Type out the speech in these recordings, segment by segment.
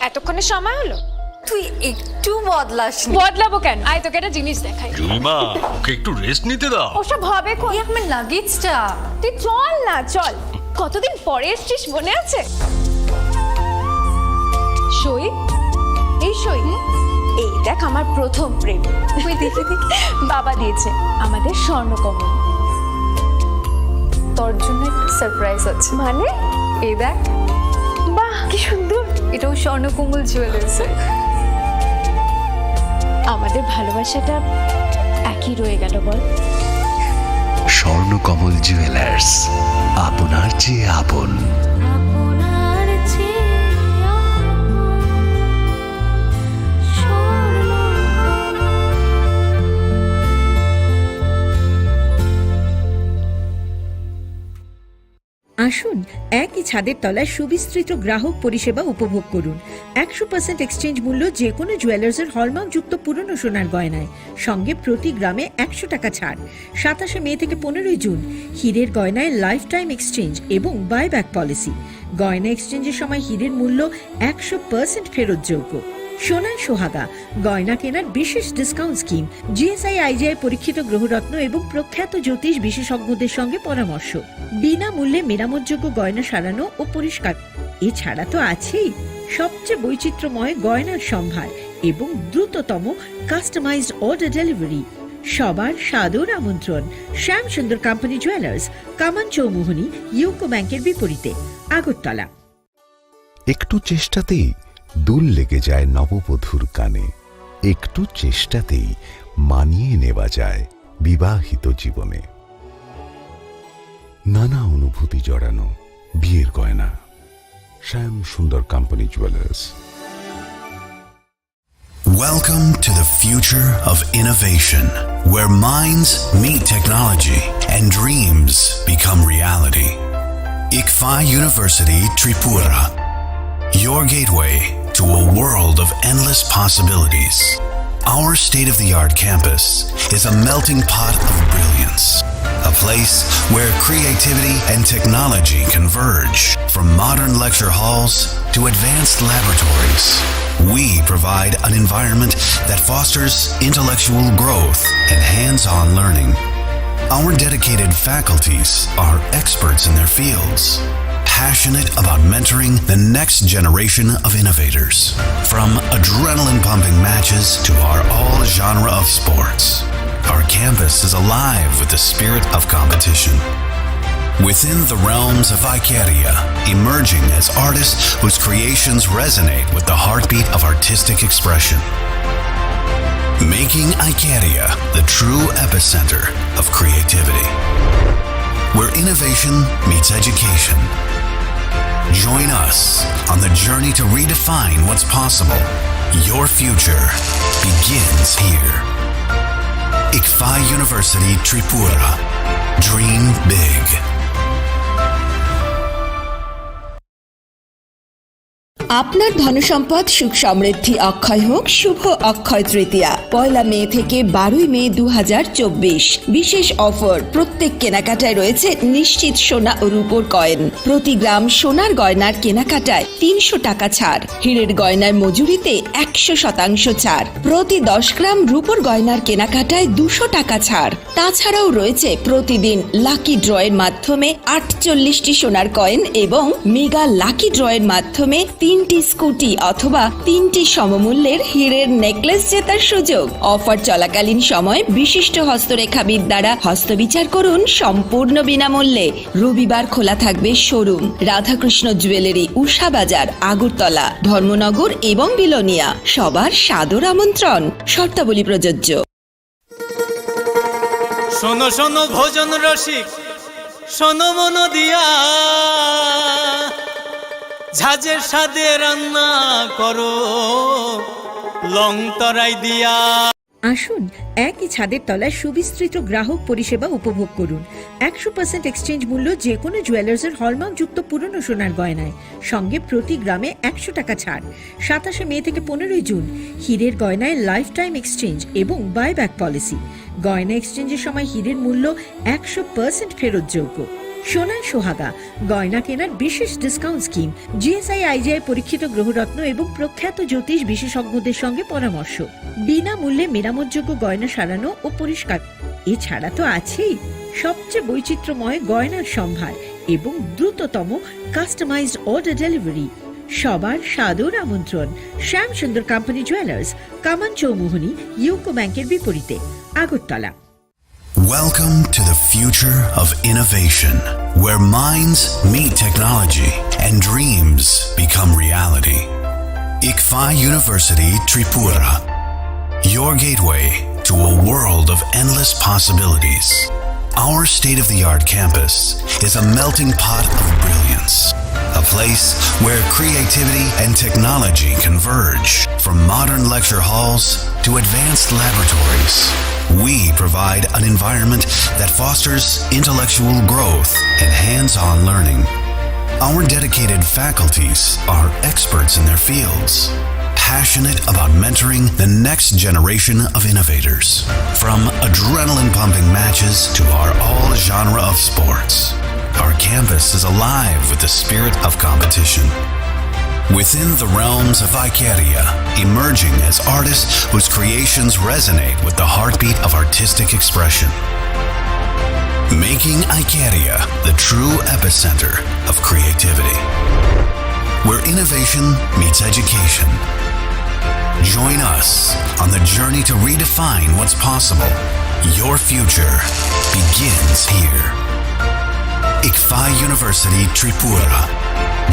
এতক্ষণে সময় হলো? তুই একটু বদলাস না। বদলাবো কেন? আয় তোকে একটা জিনিস দেখাই। জুলিমা, ওকে একটু রেস্ট নিতে দাও। ওসব হবে কোন? এই আমার লাগেজটা। তুই চল না, চল। কতদিন পরে এসছিস, মনে আছে? সই, এই সই, এই দেখ আমার প্রথম প্রেম। তুই দেখে দেখে বাবা দিয়েছে, আমাদের স্বর্ণকমল। তোর জন্য একটা সারপ্রাইজ আছে। মানে? এই দেখ, বাহ কি সুন্দর। এটাও স্বর্ণকমল জুয়েলার্স। আমাদের ভালোবাসাটা একই রয়ে গেল বল। স্বর্ণকমল জুয়েলার্স, আপনার চেয়ে আপন। আসুন একই ছাদের তলায় সুবিস্তৃত গ্রাহক পরিষেবা উপভোগ করুন। 100% এক্সচেঞ্জ মূল্য যে কোনো জুয়েলার্সের হলমার্কযুক্ত পুরনো সোনার গয়নায়, সঙ্গে প্রতি গ্রামে 100 টাকা ছাড়। 27 মে থেকে 15 জুন হীরের গয়নায় লাইফ টাইম এক্সচেঞ্জ এবং বাইব্যাক পলিসি। গয়না এক্সচেঞ্জের সময় হীরের মূল্য 100% ফেরতযোগ্য। সোনায় সোহাগা গয়না কেনার বিশেষ ডিসকাউন্ট স্কিম, জিএসআই আইজিআই পরীক্ষিত গ্রহরত্ন এবং প্রখ্যাত জ্যোতিষ বিশেষজ্ঞদের সঙ্গে পরামর্শ, বিনামূল্যে মেরামতযোগ্য গয়না সারানো ও পরিষ্কার। এছাড়া তো আছেই সবচেয়ে বৈচিত্র্যময় গয়নার সম্ভার এবং দ্রুততম কাস্টমাইজড অর্ডার ডেলিভারি। সবার সাদর আমন্ত্রণ। শ্যাম সুন্দর কোম্পানি জুয়েলার্স, কামান চৌমুহনী, ইউকো ব্যাংকের বিপরীতে, আগরতলা। একটু চেষ্টাতেই দুল লেগে যায় নববধূর কানে, একটু চেষ্টাতেই মানিয়ে নেওয়া যায় বিবাহিত জীবনে। নানা অনুভূতি জড়ানো বিয়ের গয়না। শ্যাম সুন্দর company jewellers. Welcome to the future of innovation, where minds meet technology and dreams become reality. ICFA University Tripura, your gateway to a world of endless possibilities. Our state-of-the-art campus is a melting pot of brilliance, a place where creativity and technology converge. From modern lecture halls to advanced laboratories, we provide an environment that fosters intellectual growth and hands-on learning. Our dedicated faculties are experts in their fields, passionate about mentoring the next generation of innovators. From adrenaline-pumping matches to our all-genre of sports, our campus is alive with the spirit of competition. Within the realms of Icaria, emerging as artists whose creations resonate with the heartbeat of artistic expression. Making Icaria the true epicenter of creativity, where innovation meets education. Join us on the journey to redefine what's possible. Your future begins here. ICFA University Tripura. Dream big. আপনার ধনসম্পদ সুখ সমৃদ্ধি অক্ষয় হোক। শুভ অক্ষয় তৃতীয়া 1 মে থেকে 12 মে 2024। বিশেষ offer, প্রত্যেক কেনাকাটায় রয়েছে নিশ্চিত সোনা ও রূপোর কয়েন। প্রতি গ্রাম সোনার গয়নার কেনাকাটায় 300 টাকা ছাড়। হীরের গয়নার মজুরিতে 100% ছাড়। প্রতি 10 গ্রাম রূপোর গয়নার কেনাকাটায় 200 টাকা ছাড়। তাছাড়াও রয়েছে প্রতিদিন লাকি ড্রয়ের মাধ্যমে 48টি সোনার কয়েন এবং মেগা লাকি ড্রয়ের মাধ্যমে 3টি স্কুটি অথবা 3টি সমমূল্যের হীরের নেকলেস জেতার সুযোগ। অফার চলাকালীন সময় বিশিষ্ট হস্তরেখাবিদ দ্বারা হস্তবিচার করুন সম্পূর্ণ বিনামূল্যে। রবিবার খোলা থাকবে শোরুম। রাধাকৃষ্ণ জুয়েলারি, উষা বাজার, আগরতলা, ধর্মনগর এবং বিলোনিয়া। সবার সাদর আমন্ত্রণ। শর্তাবলী প্রযোজ্য। শোনো শোনো ভোজন রসিক, শোনো মন দিয়া, ঝাঁঝের সাদে রান্না করো লং তরাই দিয়া। আসুন একই ছাদের তলায় সুবিস্তৃত গ্রাহক পরিষেবা উপভোগ করুন। 100% এক্সচেঞ্জ মূল্য যে কোনো জুয়েলার্সের হলমার্কযুক্ত পুরনো সোনার গয়নায়, সঙ্গে প্রতি গ্রামে 100 টাকা ছাড়। 27 মে থেকে 15 জুন হীরের গয়নায় লাইফ টাইম এক্সচেঞ্জ এবং বাইব্যাক পলিসি। গয়না এক্সচেঞ্জের সময় হীরের মূল্য 100% ফেরতযোগ্য। সোনায় সোহাগা গয়না কেনার বিশেষ ডিসকাউন্ট স্কিম, জিএসআই আইজিআই পরীক্ষিত গ্রহরত্ন এবং প্রখ্যাত জ্যোতিষ বিশেষজ্ঞদের সঙ্গে পরামর্শ, বিনামূল্যে মেরামতযোগ্য গয়না সারানো ও পরিষ্কার। এছাড়া তো আছেই সবচেয়ে বৈচিত্র্যময় গয়নার সম্ভার এবং দ্রুততম কাস্টমাইজড অর্ডার ডেলিভারি। সবার সাদর আমন্ত্রণ শ্যাম সুন্দর কোম্পানি জুয়েলার্স, কামান চৌমুহনী, ইউকো ব্যাংকের বিপরীতে, Agartala. Welcome to the future of innovation, where minds meet technology and dreams become reality. ICFA University Tripura, your gateway to a world of endless possibilities. Our state-of-the-art campus is a melting pot of brilliance, a place where creativity and technology converge. From modern lecture halls to advanced laboratories, we provide an environment that fosters intellectual growth and hands-on learning. Our dedicated faculties are experts in their fields, passionate about mentoring the next generation of innovators. From adrenaline-pumping matches to our all-genre of sports, our campus is alive with the spirit of competition. Within the realms of Icaria, emerging as artists whose creations resonate with the heartbeat of artistic expression. Making Icaria the true epicenter of creativity, where innovation meets education. Join us on the journey to redefine what's possible. Your future begins here. ICFA University Tripura.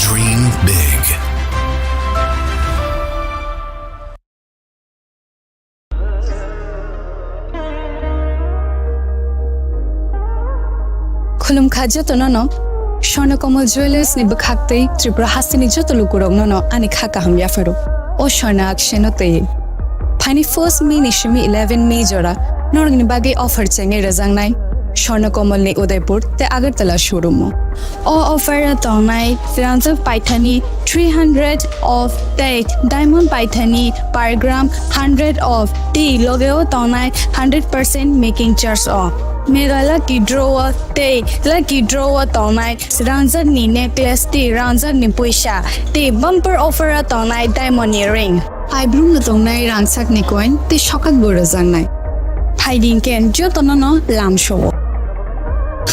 Dream big. Khulum khaja no Swarnakomal Jewelers ni bakhaktei Tripura hasini joto lukurok no ani khaka hamya fero o Swarna akshenote Phani 1st May ni shimi 11 May jora norgni bage offer chenge rajangnai Swarnakomal ni Udaipur te Agartala showroom o offer tongnai Firanza Paithani 300 of date diamond Paithani per gram 100 of T logeo tongnai 100% making charge off Mega lucky draw day, lucky draw tonight. Ranzar ni necklace day, ranzar ni puisha. Day bumper offer a tonight diamond earring. I bloom the tonight ransak ni coin. They shock at Burazang night. Hiding can jotono lamb show.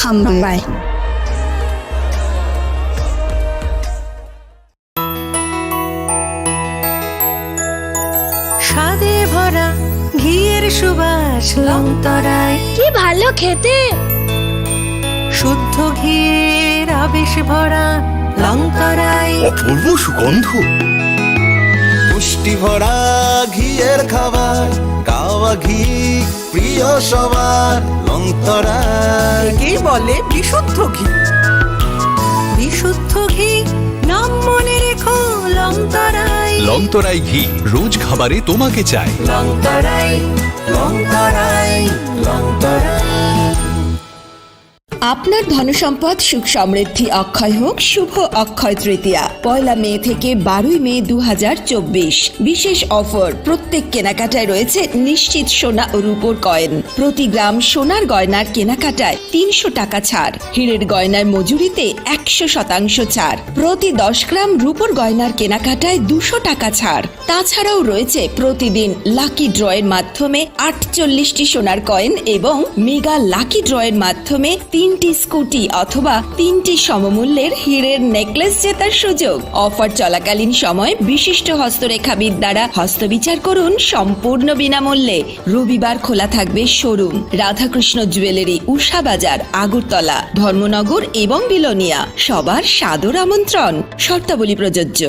Hambangai. স্বাদে ভরা ঘিয়ের সুবাস লংতরায় কি ভালো খেতে, শুদ্ধ ঘিয়ের আবেশ ভরা লংতরায় অপূর্ব সুগন্ধ, পুষ্টি ভরা ঘিয়ের খাবার, কাওয়া ঘি প্রিয় সবার লংতরায়। কি বলে বিশুদ্ধ ঘি, বিশুদ্ধ ঘি নাম মনে রেখো লংতরায়। লংতরাই ঘি রোজ খাবারে তোমাকে চাই। লংতরায় লংতরায় লংতরায়। আপনার ধনসম্পদ সুখ সমৃদ্ধি অক্ষয় হোক শুভ অক্ষয় তৃতীয়া 1 মে থেকে 12 মে 2024। বিশেষ অফার, প্রত্যেক কেনাকাটায় রয়েছে নিশ্চিত সোনা ও রূপোর কয়েন। প্রতি গ্রাম সোনার গয়নার কেনাকাটায় 300 টাকা ছাড়, হীরের গয়নার মজুরিতে 100% ছাড়, প্রতি 10 গ্রাম রূপোর গয়নার কেনাকাটায় 200 টাকা ছাড়। তাছাড়াও রয়েছে প্রতিদিন লাকি ড্রয়ের মাধ্যমে 48টি সোনার কয়েন এবং মেগা লাকি ড্রয়ের মাধ্যমে 3টি স্কুটি অথবা 3টি সমমূল্যের হীরের নেকলেস জেতার সুযোগ। অফার চলাকালীন সময় বিশিষ্ট হস্তরেখাবিদ দ্বারা হস্তবিচার করুন সম্পূর্ণ বিনামূল্যে। রবিবার খোলা থাকবে শোরুম রাধাকৃষ্ণ জুয়েলারি, উষা বাজার, আগরতলা, ধর্মনগর এবং বিলোনিয়া। সবার সাদর আমন্ত্রণ, শর্তাবলী প্রযোজ্য।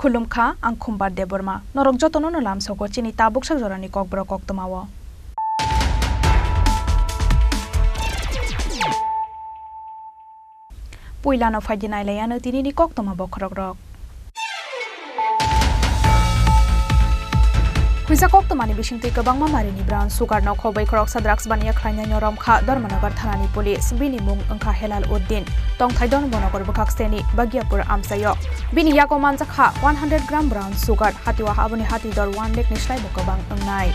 खुलुमखा आं खुम्बार देबरमा नरक जतन लाम सको चिनी ताबुक जरानी ककब्र कक्तमाव पुइलानो फाइदिनाय लायानो तिनिनि कक्तमा बखरक रक हुइजा कक्तमानि बिसिंतै गोबां मामारिनि ब्राउन सुगार न खबै खरक साद्राक्स बानिया ख्लायनाय नरमखा धर्मनगर थानानि पुलिस बिनि मुं ओंखा हेलाल उद्दिन तंथाय धर्मनगर बखाक्सेनि बागियापुर आमसायो बिनि यागो मानजाखा 100 ग्राम ब्राउन सुगार हातिवा हाबनि हाति दर 1 लाख निस्लाय गोबां ओंनाय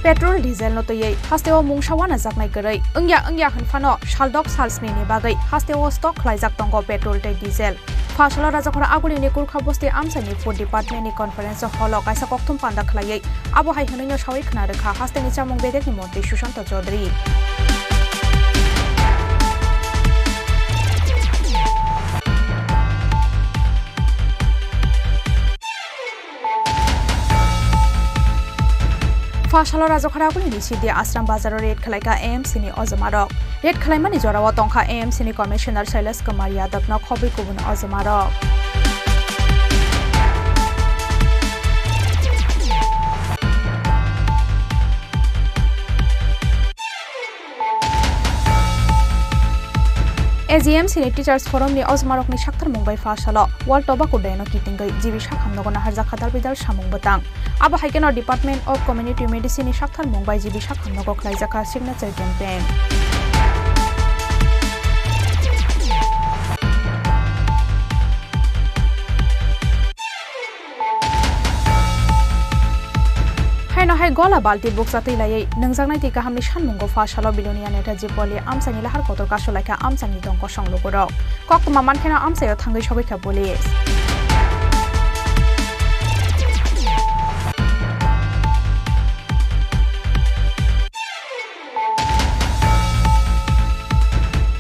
पेट्रोल डिजेल नतयै हास्तेव मुंसावाना जाकनाय गरै ओंया हनफानो सालदक सालस्निनि बागै हास्तेव स्टक खलायजाक दंग पेट्रोल दै डिजेल फासला राजाखरा आगुलिनि कुरखा बस्ति आमसानि फुड डिपार्टमेन्टनि कनफारेन्स हल कायसा कक्तम पान्दा खलायै आबहाय हनैनो सावै खोनारोखा हास्तेनि चामुं बेदेकनि मन्त्रि सुशान्त चौधरी फाशाला राजखरा गुलिनि सिदि आश्रम बाजार रेड खलायका एएमसी नि अजमारक रेड खलायमानि जरावा तंखा एएमसी नि कमिशनार शैलेश कुमार यादव न खबै गुबुन अजमारक एजीएमसी नि टीचर्स फोरम नि अजमारक नि साक्थार मुंबाई फाशाला वर्ल्ड टोबाको डेनो किटिंगै जीवी साखामनगो नाहारजा खादार बिदाल सामुं बतां आबा हाइकेन डिपार्टमेंट ऑफ कम्युनिटी मेडिसिन नि साक्थार मुंबाई जीवी साखामनगो खलायजाखा सिग्नेचर कैम्पेन हाय गला बाल्टी बुक्सा तैलायै नोंजांनाय ति गाहामनि सानमुंगो फाशाला बिलोनिया नेता जिपलि आमसानि लाहार कतर कासलायखा आमसानि दंक संलुगुरक कक्तमा मानखेना आमसायाव थांगै सबैखा पुलिस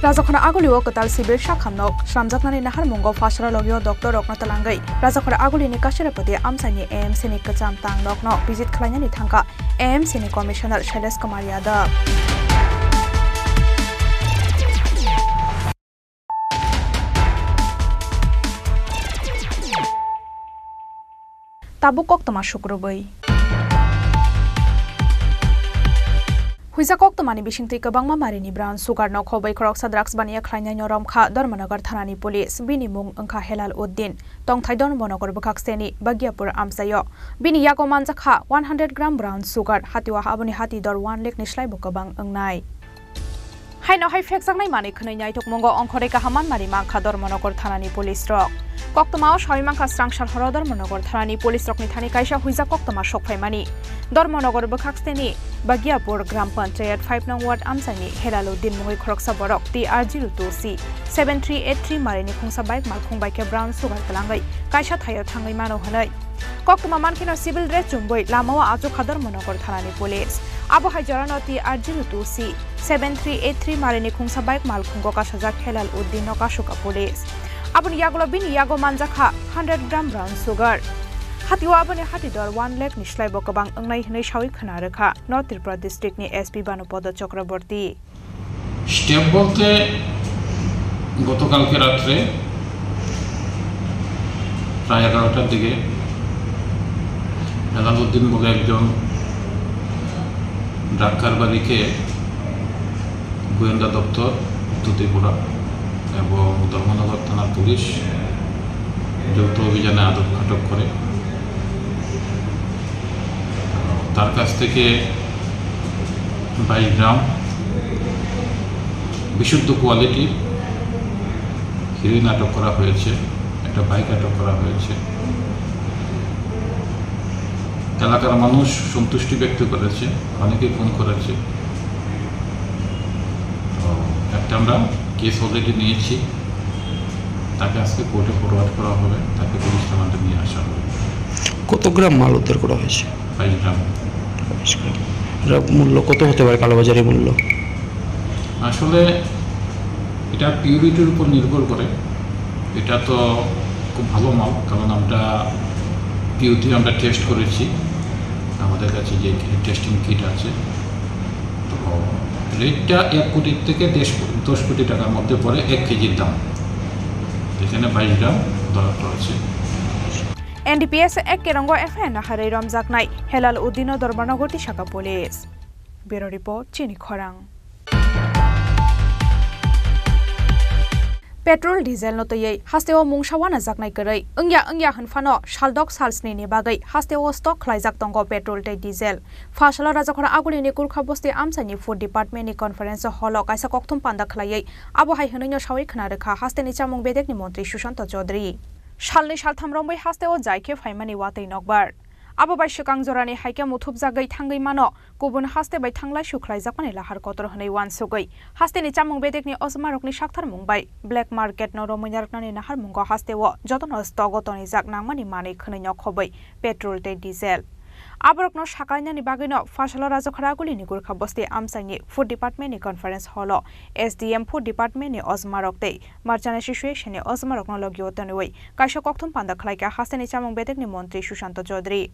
राजाखरा आगुलिओ कताल सिबिर साखामनक सामजाकनानि नाहार मुंगो फासरा लगियो डॉक्टर रकनतलांगै राजाखरा आगुलिनि काशिरापति आमसानि एएमसी नि कचाम तांगनक न विजिट खलायनानि थांका एएमसी नि कमिशनार शैलेश कुमार यादव ताबु कक्तमा शुक्रबै हुइजा कक्तमानि बिसिंतै गोबां मामारिनि ब्राउन सुगार न खबै खरक साद्राक्स बानिया ख्लायनाय नरमखा धर्मनगर थानानि पुलिस बिनि मुं ओंखा हेलाल उद्दिन तंथाय धर्मनगर बखाक्सेनि बागियापुर आमसायो बिनि यागो मानजाखा 100 ग्राम ब्राउन सुगार हातिवा हाबनि हाति दर 1 लाख निस्लाय गोबां ओंनाय हाइनो हाइ फ्लेक्सांनाय माने खनैनाय थकमंगो अंखरेका हामान मारि मांखा धर्मनगर थानानि पुलिस रक कक्तमाव सयमांखा स्रांसार हर धर्मनगर थानानि पुलिस रकनि थानि कायसा हुइजा कक्तमा सकफायमानि धर्मनगर बखाक्सेनि बागियापुर ग्राम पंचायत 5 नং वार्ड आमसानि हेलालुद्दिन मुङै खरकसा बरक TR02C 7383 मारिनि खुंसा बाइक मालखुं बाइके ब्राउन सुगार कलांगै कायसा थायो थाङै मानो हनै कक्तमा मानखेना सिभिल ड्रेस जुम्बै लामावा आजु खादर मनगर थानानि पुलिस आबहाय जरानो TR02C 7383 मारिनि खुंसा बाइक मालखुंगो कासाजा हेलाल उद्दिन कासुका पुलिस आबनि यागलो बिनि यागो मानजाखा 100 ग्राम ब्राउन सुगार हातिवा आबनि हाति दर 1 लाख निस्लाय गोबां ओंनाय हनै सावै खोनारोखा नर्थ त्रिपुरा डिस्ट्रिक्टनि एसपी बानुपद चक्रवर्ती स्टेप বলতে গতকালকে রাতে প্রায় 11টার দিকে হেলালউদ্দিন বলে একজন ড্রাগ কারবারিকে গোয়েন্দা দপ্তর উত্তর ত্রিপুরা এবং ধর্মনগর থানার পুলিশ যৌথ অভিযানে আটক করে তার কাছ থেকে 22 গ্রাম বিশুদ্ধ কোয়ালিটির হিরোইন আটক করা হয়েছে একটা বাইক আটক করা হয়েছে এলাকার মানুষ সন্তুষ্টি ব্যক্ত করেছে অনেকেই ফোন করেছে তো একটা আমরা কেস অলরেডি নিয়েছি তাকে আজকে কোর্টে ফরওয়ার্ড করা হবে তাকে পুলিশ থানাতে নিয়ে আসা হবে কত গ্রাম মাল উদ্ধার করা হয়েছে 22 গ্রাম এর মূল্য কত হতে পারে কালোবাজারি মূল্য আসলে এটা পিউরিটির উপর নির্ভর করে এটা তো খুব ভালো মাল কারণ আমরা পিউরিটি আমরা টেস্ট করেছি আমাদের কাছে যে টেস্টিং কিট আছে, তো রেটটা 1 কোটি থেকে 10 কোটি টাকার মধ্যে পড়ে 1 কেজির দাম, যেখানে 22 গ্রাম ধরা পড়েছে। NDPS এক কেরঙ্গ FN হারে রমজাক নাই হেলাল উদ্দিন দরবারনগরটি শাখা পুলিশ। ব্যুরো রিপোর্ট চিনি খরাং। पेट्रोल डिजेल नतयै हास्तेओ मुंगसावाना जाकनाय करै अंग्या हनफानो सालदक सालस्नि नि बागै हास्तेओ स्टक खलायजाक दंग पेट्रोल दै डिजेल फासला राजाखरा आगुलिनि कुरखा बस्ति आमसानि फुड डिपार्टमेन्टनि कन्फरेन्स हल कायसा कक्थुम पान्दा खलायै आबहाय होनैनो सावै खोनारोखा हास्तेनि चामुं बेदेकनि मन्त्रि सुशान्त चौधरी सालनै सालथाम रंबै हास्तेओ जायखे फाइमानि वातै नकबार आबोबाय सिगां जरानि हाइके मुथुब जागै थांगै मानो गुबुन हास्ते बाय थांलाय सुख्लायजाकमानि लाहार कतर हनै वान सुगै हास्तेनि चामुं बेदेकनि अजमारकनि साक्थार मुंबाय ब्लेक मार्केट न रमैनारकनानि नाहार मुंग हास्तेओ जतन स्तगतनि जाक नांमानि मानै खनैनो खबै पेट्रोल दै डिजेल आबरकनो साकायनानि बागैनो फासला राजखरा गुलिनि गुरखा बस्ति आमसाइनि फुड डिपार्टमेन्टनि कन्फरेन्स हल SDM फुड डिपार्टमेन्टनि अजमारकतै मार्चान सिचुएशननि अजमारकनो लगियो तनवै कायसा कक्थुम पान्दा खलायका हास्तेनि चामुं बेदेकनि मन्त्रि सुशान्त चौधरी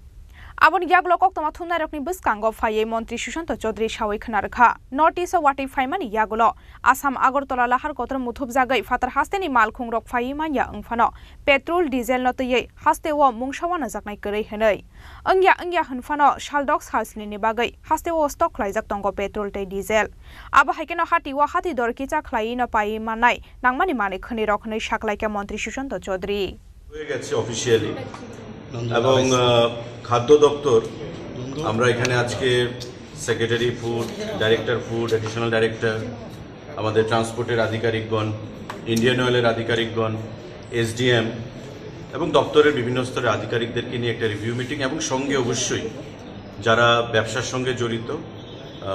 आबन यागलो कक्तमा थुमनारकनि बसकांगो फायै मन्त्रि सुशान्त चौधरी सावै खोनारखा नर्थ इस्ट वाटै फाइमानि यागलो आसाम आगरतला लाहार कतर मुथुब जागै फातर हास्तेनि मालखुं रक फायै माया अंफानो पेट्रोल डिजेल नतयै हास्तेओ मुंगसावाना जाकनाय करै हनै अंग्या हनफानो सालदक सालस्नि बागै हास्तेओ स्टक खलायजाक दंग पेट्रोल दै डिजेल आबहायकेनो हातिवा हाति दरकिचा खलायैनो पायै मानाय नांमानि मानै खनै रखनै साकलायके मन्त्रि सुशान्त चौधरी হয়ে গেছে অফিশিয়ালি এবং খাদ্য দপ্তর আমরা এখানে আজকে secretary food, director food, additional director, আমাদের ট্রান্সপোর্টের আধিকারিকগণ, ইন্ডিয়ান অয়েলের আধিকারিকগণ, SDM এবং দপ্তরের বিভিন্ন স্তরের আধিকারিকদেরকে নিয়ে একটা রিভিউ মিটিং এবং সঙ্গে অবশ্যই যারা ব্যবসার সঙ্গে জড়িত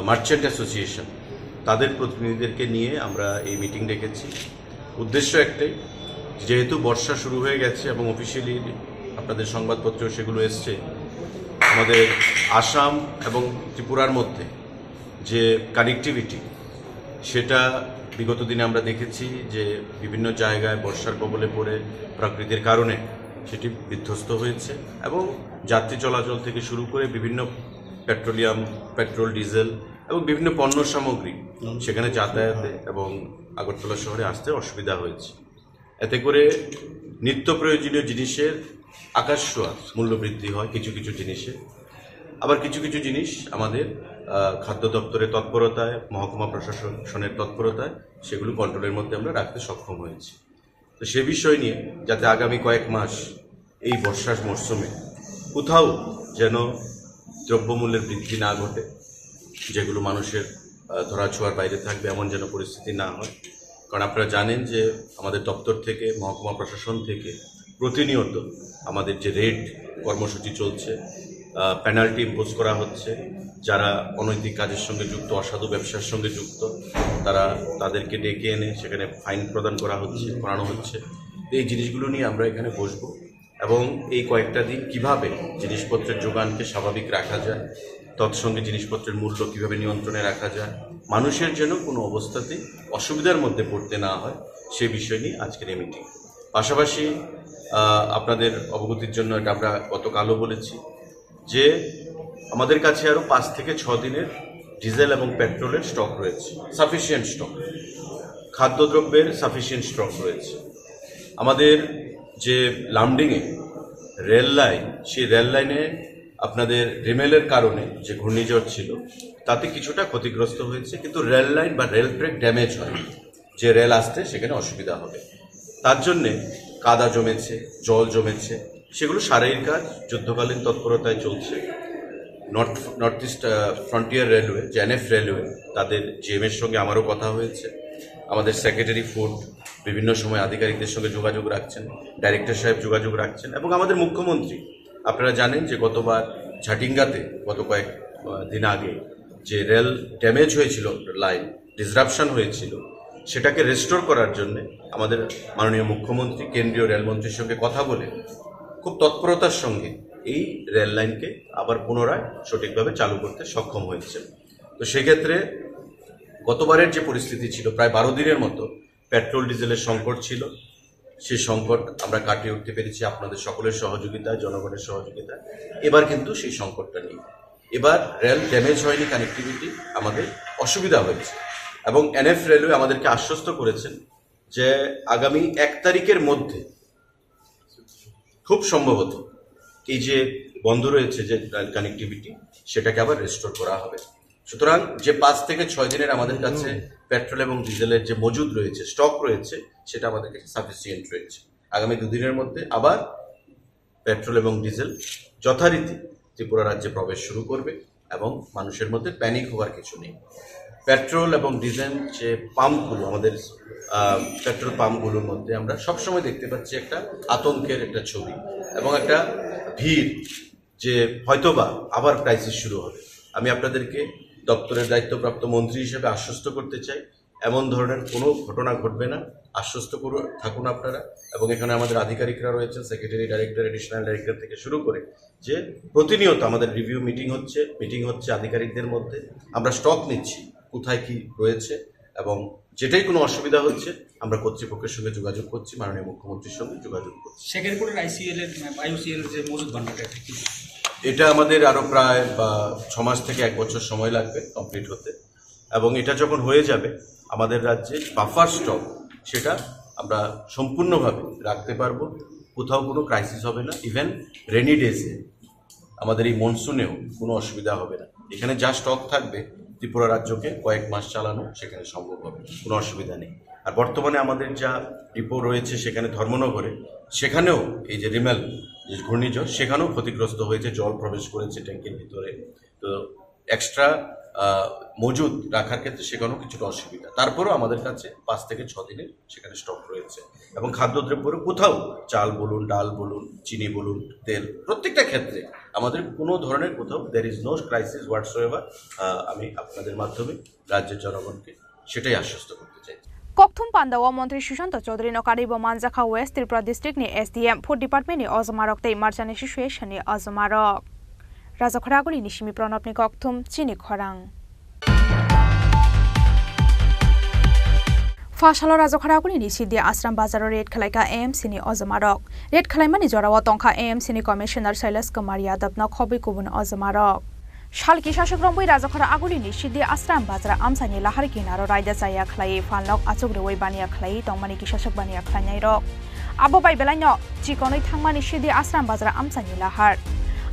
মার্চেন্ট অ্যাসোসিয়েশন তাদের প্রতিনিধিদেরকে নিয়ে আমরা এই মিটিং ডেকেছি। উদ্দেশ্য একটাই, যেহেতু বর্ষা শুরু হয়ে গেছে এবং অফিসিয়ালি আপনাদের সংবাদপত্রেও সেগুলো এসছে, আমাদের আসাম এবং ত্রিপুরার মধ্যে যে কানেক্টিভিটি সেটা বিগত দিনে আমরা দেখেছি যে বিভিন্ন জায়গায় বর্ষার কবলে পড়ে প্রকৃতির কারণে সেটি বিধ্বস্ত হয়েছে এবং যাত্রী চলাচল থেকে শুরু করে বিভিন্ন পেট্রোলিয়াম, পেট্রোল, ডিজেল এবং বিভিন্ন পণ্য সামগ্রী সেখানে যাতায়াতে এবং আগরতলা শহরে আসতে অসুবিধা হয়েছে। এতে করে নিত্য প্রয়োজনীয় জিনিসের আকাশছোঁয়া মূল্য বৃদ্ধি হয় কিছু কিছু জিনিসে, আবার কিছু কিছু জিনিস আমাদের খাদ্য দপ্তরের তৎপরতায়, মহকুমা প্রশাসনের তৎপরতায় সেগুলো কন্ট্রোলের মধ্যে আমরা রাখতে সক্ষম হয়েছি। তো সে বিষয় নিয়ে যাতে আগামী কয়েক মাস এই বর্ষার মরশুমে কোথাও যেন দ্রব্যমূল্যের বৃদ্ধি না ঘটে, যেগুলো মানুষের ধরাছোঁয়ার বাইরে থাকবে এমন যেন পরিস্থিতি না হয়। কারণ আপনারা জানেন যে আমাদের দপ্তর থেকে, মহকুমা প্রশাসন থেকে প্রতিনিয়ত আমাদের যে রেড কর্মসূচি চলছে, পেনাল্টি ইম্পোজ করা হচ্ছে, যারা অনৈতিক কাজের সঙ্গে যুক্ত, অসাধু ব্যবসার সঙ্গে যুক্ত তাদেরকে ডেকে এনে সেখানে ফাইন প্রদান করানো হচ্ছে। এই জিনিসগুলো নিয়ে আমরা এখানে বসবো এবং এই কয়েকটা দিন কিভাবে জিনিসপত্রের যোগানকে স্বাভাবিক রাখা যায়, তৎসঙ্গে জিনিসপত্রের মূল্য কিভাবে নিয়ন্ত্রণে রাখা যায়, মানুষের যেন কোনো অবস্থাতেই অসুবিধার মধ্যে পড়তে না হয়, সে বিষয় নিয়ে আজকের এই মিটিং। পাশাপাশি আপনাদের অবগতির জন্য এটা আমরা গতকালও বলেছি যে আমাদের কাছে আরও 5 থেকে 6 দিনের ডিজেল এবং পেট্রোলের স্টক রয়েছে, সাফিসিয়েন্ট স্টক, খাদ্যদ্রব্যের সাফিসিয়েন্ট স্টক রয়েছে। আমাদের যে লামডিংয়ে রেল লাইন, সেই রেল লাইনে আপনাদের রিমেলের কারণে যে ঘূর্ণিঝড় ছিল তাতে কিছুটা ক্ষতিগ্রস্ত হয়েছে, কিন্তু রেল লাইন বা রেল ট্র্যাক ড্যামেজ হয়, যে রেল আসতে সেখানে অসুবিধা হবে। তার জন্যে কাদা জমেছে, জল জমেছে, সেগুলো সারাইয়ের কাজ যুদ্ধকালীন তৎপরতায় চলছে। নর্থ ইস্ট ফ্রন্টিয়ার রেলওয়ে, যে NF রেলওয়ে, তাদের GM-এর সঙ্গে আমারও কথা হয়েছে। আমাদের সেক্রেটারি ফুড বিভিন্ন সময় আধিকারিকদের সঙ্গে যোগাযোগ রাখছেন, ডাইরেক্টর সাহেব যোগাযোগ রাখছেন এবং আমাদের মুখ্যমন্ত্রী, আপনারা জানেন যে গতবার ঝাটিঙ্গাতে গত কয়েক দিন আগে যে রেল ড্যামেজ হয়েছিল, লাইন ডিসরাপশন হয়েছিল, সেটাকে রেস্টোর করার জন্য আমাদের মাননীয় মুখ্যমন্ত্রী কেন্দ্রীয় রেলমন্ত্রীর সঙ্গে কথা বলে খুব তৎপরতার সঙ্গে এই রেল লাইনকে আবার পুনরায় সঠিকভাবে চালু করতে সক্ষম হয়েছে। তো সেক্ষেত্রে গতবারের যে পরিস্থিতি ছিল, প্রায় 12 দিনের মতো পেট্রোল ডিজেলের সংকট ছিল, সেই সংকট আমরা কাটিয়ে উঠতে পেরেছি আপনাদের সকলের সহযোগিতায়, জনগণের সহযোগিতায়। এবার কিন্তু সেই সংকটটা নেই। এবার রেল ড্যামেজ হয়নি, কানেক্টিভিটি আমাদের অসুবিধা হয়েছে, এবং এনএফ রেলওয়ে আমাদেরকে আশ্বস্ত করেছেন যে আগামী 1 তারিখের মধ্যে খুব সম্ভবত এই যে বন্ধ রয়েছে যে রেল কানেক্টিভিটি, সেটাকে আবার রেস্টোর করা হবে। সুতরাং যে 5 থেকে 6 দিনের আমাদের কাছে পেট্রোল এবং ডিজেলের যে মজুদ রয়েছে, স্টক রয়েছে, সেটা আমাদের কাছে সাফিসিয়েন্ট রয়েছে। আগামী 2 দিনের মধ্যে আবার পেট্রোল এবং ডিজেল যথারীতি ত্রিপুরা রাজ্যে প্রবেশ শুরু করবে, এবং মানুষের মধ্যে প্যানিক হওয়ার কিছু নেই। পেট্রোল এবং ডিজেল যে পাম্পগুলো, আমাদের পেট্রোল পাম্পগুলোর মধ্যে আমরা সবসময় দেখতে পাচ্ছি একটা আতঙ্কের একটা ছবি এবং একটা ভিড়, যে হয়তোবা আবার ক্রাইসিস শুরু হবে। আমি আপনাদেরকে দপ্তরের দায়িত্বপ্রাপ্ত মন্ত্রী হিসেবে আশ্বস্ত করতে চাই, এমন ধরনের কোনো ঘটনা ঘটবে না। আশ্বস্ত থাকুন আপনারা, এবং এখানে আমাদের আধিকারিকরা রয়েছেন, সেক্রেটারি, ডাইরেক্টর, এডিশনাল ডাইরেক্টর থেকে শুরু করে, যে প্রতিনিয়ত আমাদের রিভিউ মিটিং হচ্ছে আধিকারিকদের মধ্যে। আমরা স্টক নিচ্ছি কোথায় কি রয়েছে, এবং যেটাই কোনো অসুবিধা হচ্ছে আমরা কর্তৃপক্ষের সঙ্গে যোগাযোগ করছি, মাননীয় মুখ্যমন্ত্রীর সঙ্গে যোগাযোগ করছি। সেকেন্ডপুরের আইওসিএল যে মজুদ ভান্ডারটা কি? এটা আমাদের আরও প্রায় 6 মাস থেকে 1 বছর সময় লাগবে কমপ্লিট হতে, এবং এটা যখন হয়ে যাবে আমাদের রাজ্যে বাফার স্টক সেটা আমরা সম্পূর্ণভাবে রাখতে পারবো। কোথাও কোনো ক্রাইসিস হবে না। ইভেন রেনি ডেজে আমাদের এই মনসুনেও কোনো অসুবিধা হবে না। এখানে যা স্টক থাকবে ত্রিপুরা রাজ্যকে কয়েক মাস চালানো সেখানে সম্ভব হবে, কোনো অসুবিধা নেই। আর বর্তমানে আমাদের যা ডিপো রয়েছে সেখানে ধর্মনগরে, সেখানেও এই যে রিমেল যে ঘূর্ণিঝড়, সেখানেও ক্ষতিগ্রস্ত হয়েছে, জল প্রবেশ করেছে ট্যাঙ্কের ভিতরে। তো এক্সট্রা মজুদ রাখার ক্ষেত্রে সেখানেও কিছুটা অসুবিধা। তারপরেও আমাদের কাছে 5 থেকে 6 দিনের সেখানে স্টক রয়েছে, এবং খাদ্যদ্রব্যের কোথাও চাল বলুন, ডাল বলুন, চিনি বলুন, তেল, প্রত্যেকটা ক্ষেত্রে আমাদের কোনো ধরনের কোথাও দের ইজ নো ক্রাইসিস হোয়াটসোএভার। আমি আপনাদের মাধ্যমে রাজ্যের জনগণকে সেটাই আশ্বস্ত করতে চাই। Kokthum Pandawa Mantri Sushanta Chaudhary no Karibo Manjaka West Tripura District ni SDM Food Department ni Ozamarok te Marchani Situation ni Ozamarok. Raja Khoraguli ni Shimi Pranab ni Kokthum Chini Khorang. Fashalo Raja Khoraguli ni Sidia Asram Bazaro Red Khalaika AMC ni Ozamarok. Red Khalaima ni Jorawa Tongkha AMC ni Commissioner Silas Kumar Yadav na Khobi Kubun Ozamarok. Shalki Shashak Romboi Raja Khoraguli ni Sidia Asram Bazara Amsani Lahar Kinaro Raida Zaya Khlai Fanlok Achugrewi Bania Khlai Tongmani ki Shashak Bania Khlai Rok. Abo Bai Belanyo Chikonoi Thangmani Sidia Asram Bazara Amsani Lahar.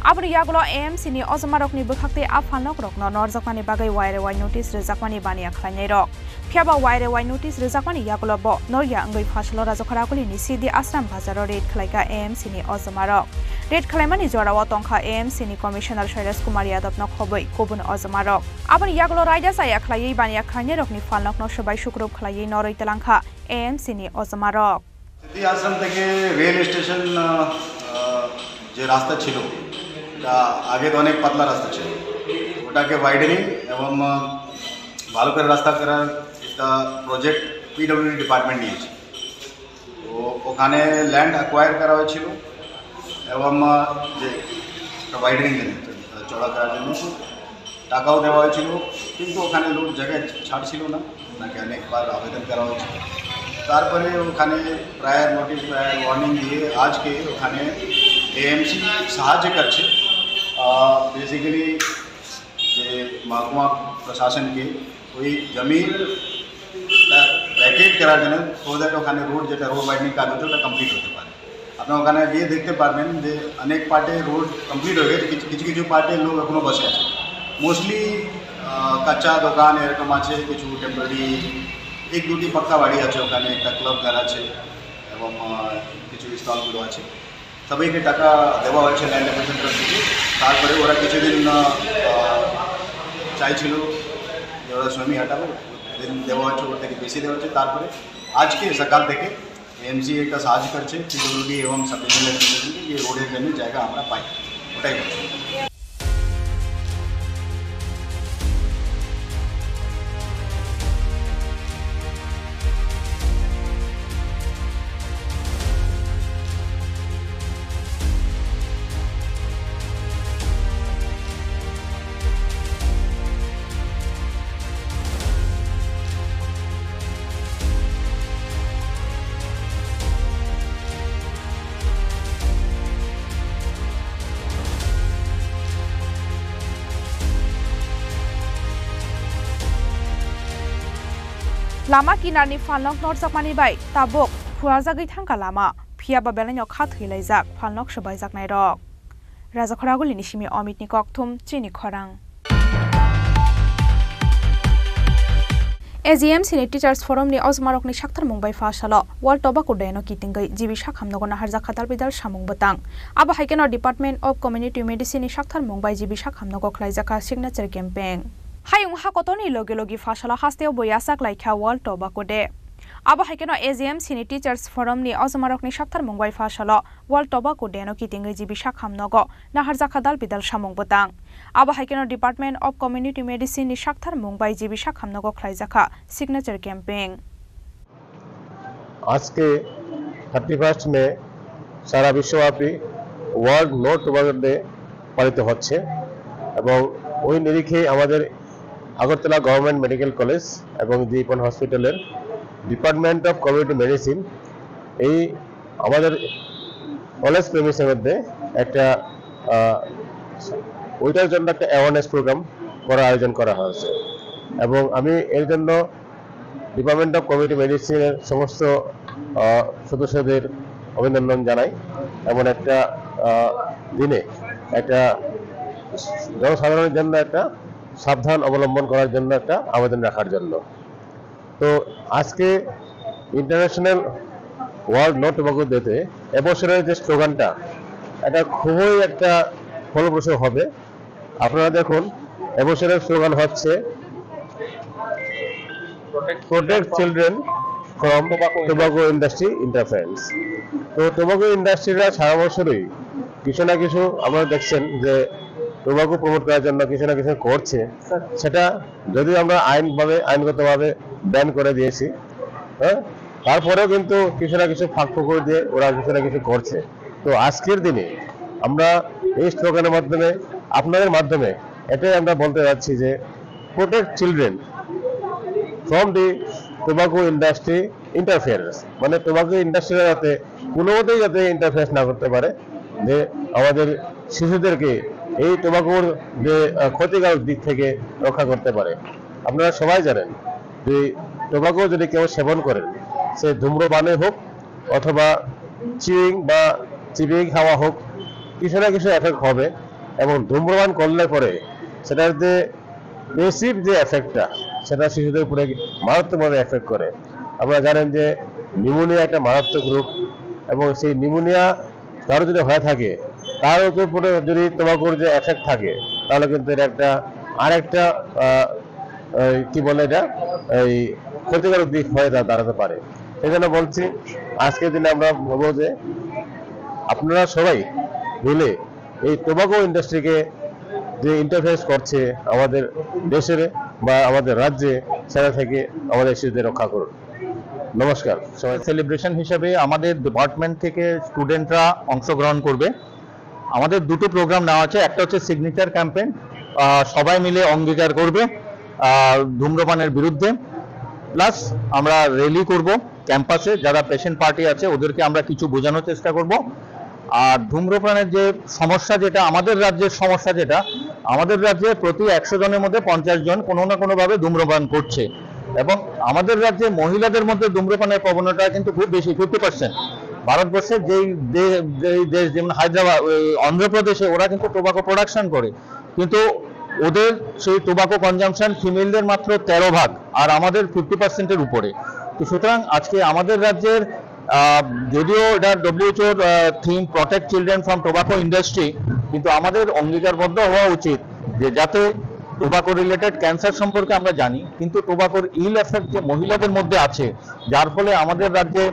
Abri Yagulo AMC ni Ozamarok ni Bukhakte Afanlok Rok no Norjakmani Bagai Waire Wai Notice Rejakmani Bania Khlai Rok. Phiaba Waire Wai Notice Rejakmani Yagulo Bo Norya Angoi Fashalo Raja Khoraguli ni Sidia Asram Bazaro Red Khlaika AMC ni Ozamarok. Red Khalaimani Jorawa Tongkha AMC ni Commissioner Silas Kumar Yadav no Khoboi Kubun Ozamarok. Abri Yagulo Raida Saya Khlai Bania Khlai Rok ni Fanlok no Shobai Shukrub Khlai Noroi Telangkha AMC ni Ozamarok. সিদ্ধি আশ্রম থেকে rail station যে রাস্তা ছিল তা আগে তো অনেক পাতলা রাস্তা ছিল, ওটাকে ওয়াইডেনিং এবং ভালো করে রাস্তা করার একটা প্রজেক্ট পিডব্লিউডি ডিপার্টমেন্ট নিয়েছে। তো ওখানে ল্যান্ড অ্যাকোয়ার করা হয়েছিল এবং যে ওয়াইডেনিং চড়া করার জন্য টাকাও দেওয়া হয়েছিল, কিন্তু ওখানে লোক জায়গায় ছাড়ছিল না, ওনাকে অনেকবার আবেদন করা হয়েছিল। তারপরে ওখানে প্রায়ার নোটিশ, প্রায়ার ওয়ার্নিং দিয়ে আজকে ওখানে এএমসি সাহায্য করছে বেসিক্যালি যে মহকুমা প্রশাসনকে ওই জমিন ভ্যাকেট করার জন্য, সো দ্যাট ওখানে রোড যেটা রোড ওয়াইডনিং কাজ হচ্ছে ওটা কমপ্লিট হতে পারে। আপনার ওখানে গিয়ে দেখতে পারবেন যে অনেক পার্টে রোড কমপ্লিট হয়ে গেছে, কিছু কিছু পার্টে লোক এখনও বসে আছে। মোস্টলি কাঁচা দোকান এরকম আছে, কিছু টেম্পোরারি 1-2টি পাক্কা বাড়ি আছে, ওখানে একটা ক্লাব ঘর আছে এবং কিছু স্টলগুলো আছে। সবাইকে টাকা দেওয়া হয়েছে ল্যান্ড অ্যাকুইজিশন ট্রাস্ট থেকে। তারপরে ওরা কিছুদিন চাইছিল যে ওরা জমি হাঁটাবো, দিন দেওয়া হচ্ছে, ওর থেকে বেশি দেওয়া হচ্ছে। তারপরে আজকে সকাল থেকে এমসি একটা সাহায্য করছে পিডব্লিউডি এবং সাব ডিভিশনাল যে রোডের জন্য জায়গা আমরা পাই, ওটাই করছি। lama kinarni falnok norjakmani bai tabok fuajagui thangka lama phiaba belanyo khatheilaijak falnok sabaijak nairok Raja Khoraguli Nishimi Amit ni Kokthum Chini Khorang AGM Senate Teachers Forum ni Ozmarok ni Shaktar Mumbai Fashala World Tobacco Day no Kitingai Jibi Shakham Nogona Harja Khatal Bidal Shamung Batang Aba Haikeno Department of Community Medicine ni Shaktar Mumbai Jibi Shakham Nogo Khlaijaka Signature Campaign Hayung Hakotoni Logi Fashala Hasteo Boyasak Laikha World Tobacco Day Aba Haikeno AGM Senate Teachers Forum ni Ozmarok ni Shaktar Mumbai Fashala World Tobacco Day no Kitingai Jibi Shakham Nogo na Harja Khatal Bidal Shamung Batang Aba Haikeno Department of Community Medicine ni Shaktar Mumbai Jibi Shakham Nogo Khlaijaka Signature Campaign आज के 31 में सारा विश्वव्यापी world No Tobacco day পালিত হচ্ছে এবং ওই নিরিখে আমাদের আগরতলা গভর্নমেন্ট মেডিকেল কলেজ এবং দীপন হসপিটালের ডিপার্টমেন্ট অফ কমিউনিটি মেডিসিন এই আমাদের কলেজ প্রেমিসের মধ্যে একটা ওইটার জন্য একটা অ্যাওয়ারনেস প্রোগ্রাম করার আয়োজন করা হয়েছে এবং আমি এর জন্য ডিপার্টমেন্ট অফ কমিউনিটি মেডিসিনের সমস্ত সদস্যদের অভিনন্দন জানাই এমন একটা দিনে একটা জনসাধারণের জন্য একটা সাবধান অবলম্বন করার জন্য একটা আবেদন রাখার জন্য তো আজকে ইন্টারন্যাশনাল ওয়ার্ল্ড নো টোবাকো ডেতে এবছরের যে স্লোগানটা এটা খুবই একটা ফলপ্রসূ হবে আপনারা দেখুন এবছরের স্লোগান হচ্ছে Protect children from tobacco industry interference. তো টোবাকো ইন্ডাস্ট্রিরা সারা বছরই কিছু না কিছু আপনারা দেখছেন যে টোবাকো প্রমোট করার জন্য কিছু না কিছু করছে সেটা যদিও আমরা আইনগতভাবে ব্যান করে দিয়েছি হ্যাঁ তারপরেও কিন্তু কিছু না কিছু ফাঁক ফোকর দিয়ে ওরা কিছু না কিছু করছে তো আজকের দিনে আমরা এই স্লোগানের মাধ্যমে আপনাদের মাধ্যমে এটাই আমরা বলতে যাচ্ছি যে protect children from the tobacco industry interference মানে টোবাকো ইন্ডাস্ট্রিরা যাতে কোনোমতেই যাতে ইন্টারফেয়ারেন্স না করতে পারে যে আমাদের শিশুদেরকে এই টোবাকোর যে ক্ষতিকারক দিক থেকে রক্ষা করতে পারে আপনারা সবাই জানেন যে টোবাকো যদি কেউ সেবন করেন সে ধূম্রপানে হোক অথবা চিবিং খাওয়া হোক কিছু না কিছু এফেক্ট হবে এবং ধূম্রপান করলে পরে সেটার যে পেসিভ যে এফেক্টটা সেটা শিশুদের উপরে মারাত্মকভাবে এফেক্ট করে আপনারা জানেন যে নিউমোনিয়া একটা মারাত্মক রোগ এবং সেই নিউমোনিয়া কারো যদি হয়ে থাকে তার উপরে যদি টোবাকোর যে এফেক্ট থাকে তাহলে কিন্তু এটা একটা আরেকটা কি বলে এটা এই ক্ষতিকারক দিক হয়ে দাঁড়াতে পারে এই জন্য বলছি আজকের দিনে আমরা বলবো যে আপনারা সবাই মিলে এই টোবাকো ইন্ডাস্ট্রিকে যে ইন্টারফেস করছে আমাদের দেশের বা আমাদের রাজ্যে সেটা থেকে আমাদের শিশুদের রক্ষা করুন নমস্কার সবাই সেলিব্রেশন হিসেবে আমাদের ডিপার্টমেন্ট থেকে স্টুডেন্টরা অংশগ্রহণ করবে আমাদের দুটো প্রোগ্রাম নেওয়া আছে একটা হচ্ছে সিগনেচার ক্যাম্পেইন সবাই মিলে অঙ্গীকার করবে ধূম্রপানের বিরুদ্ধে প্লাস আমরা র্যালি করব ক্যাম্পাসে যারা পেশেন্ট পার্টি আছে ওদেরকে আমরা কিছু বোঝানোর চেষ্টা করব আর ধূম্রপানের যে সমস্যা যেটা আমাদের রাজ্যের সমস্যা যেটা আমাদের রাজ্যে প্রতি 100 জনের মধ্যে 50 জন কোনো না কোনোভাবে ধূম্রপান করছে এবং আমাদের রাজ্যে মহিলাদের মধ্যে ধূম্রপানের প্রবণতা কিন্তু খুব বেশি 50% ভারতবর্ষের যেই দেশ যেমন হায়দ্রাবাদ অন্ধ্রপ্রদেশে ওরা কিন্তু টোবাকো প্রোডাকশন করে কিন্তু ওদের সেই টোবাকো কনজাম্পশন ফিমেলদের মাত্র 13% আর আমাদের 50%-এর উপরে তো সুতরাং আজকে আমাদের রাজ্যের যদিও এটা ডব্লিউএইচওর theme protect children from tobacco industry কিন্তু আমাদের অঙ্গীকারবদ্ধ হওয়া উচিত যে যাতে টোবাকো রিলেটেড ক্যান্সার সম্পর্কে আমরা জানি কিন্তু টোবাকোর ইল এফেক্ট যে মহিলাদের মধ্যে আছে যার ফলে আমাদের রাজ্যে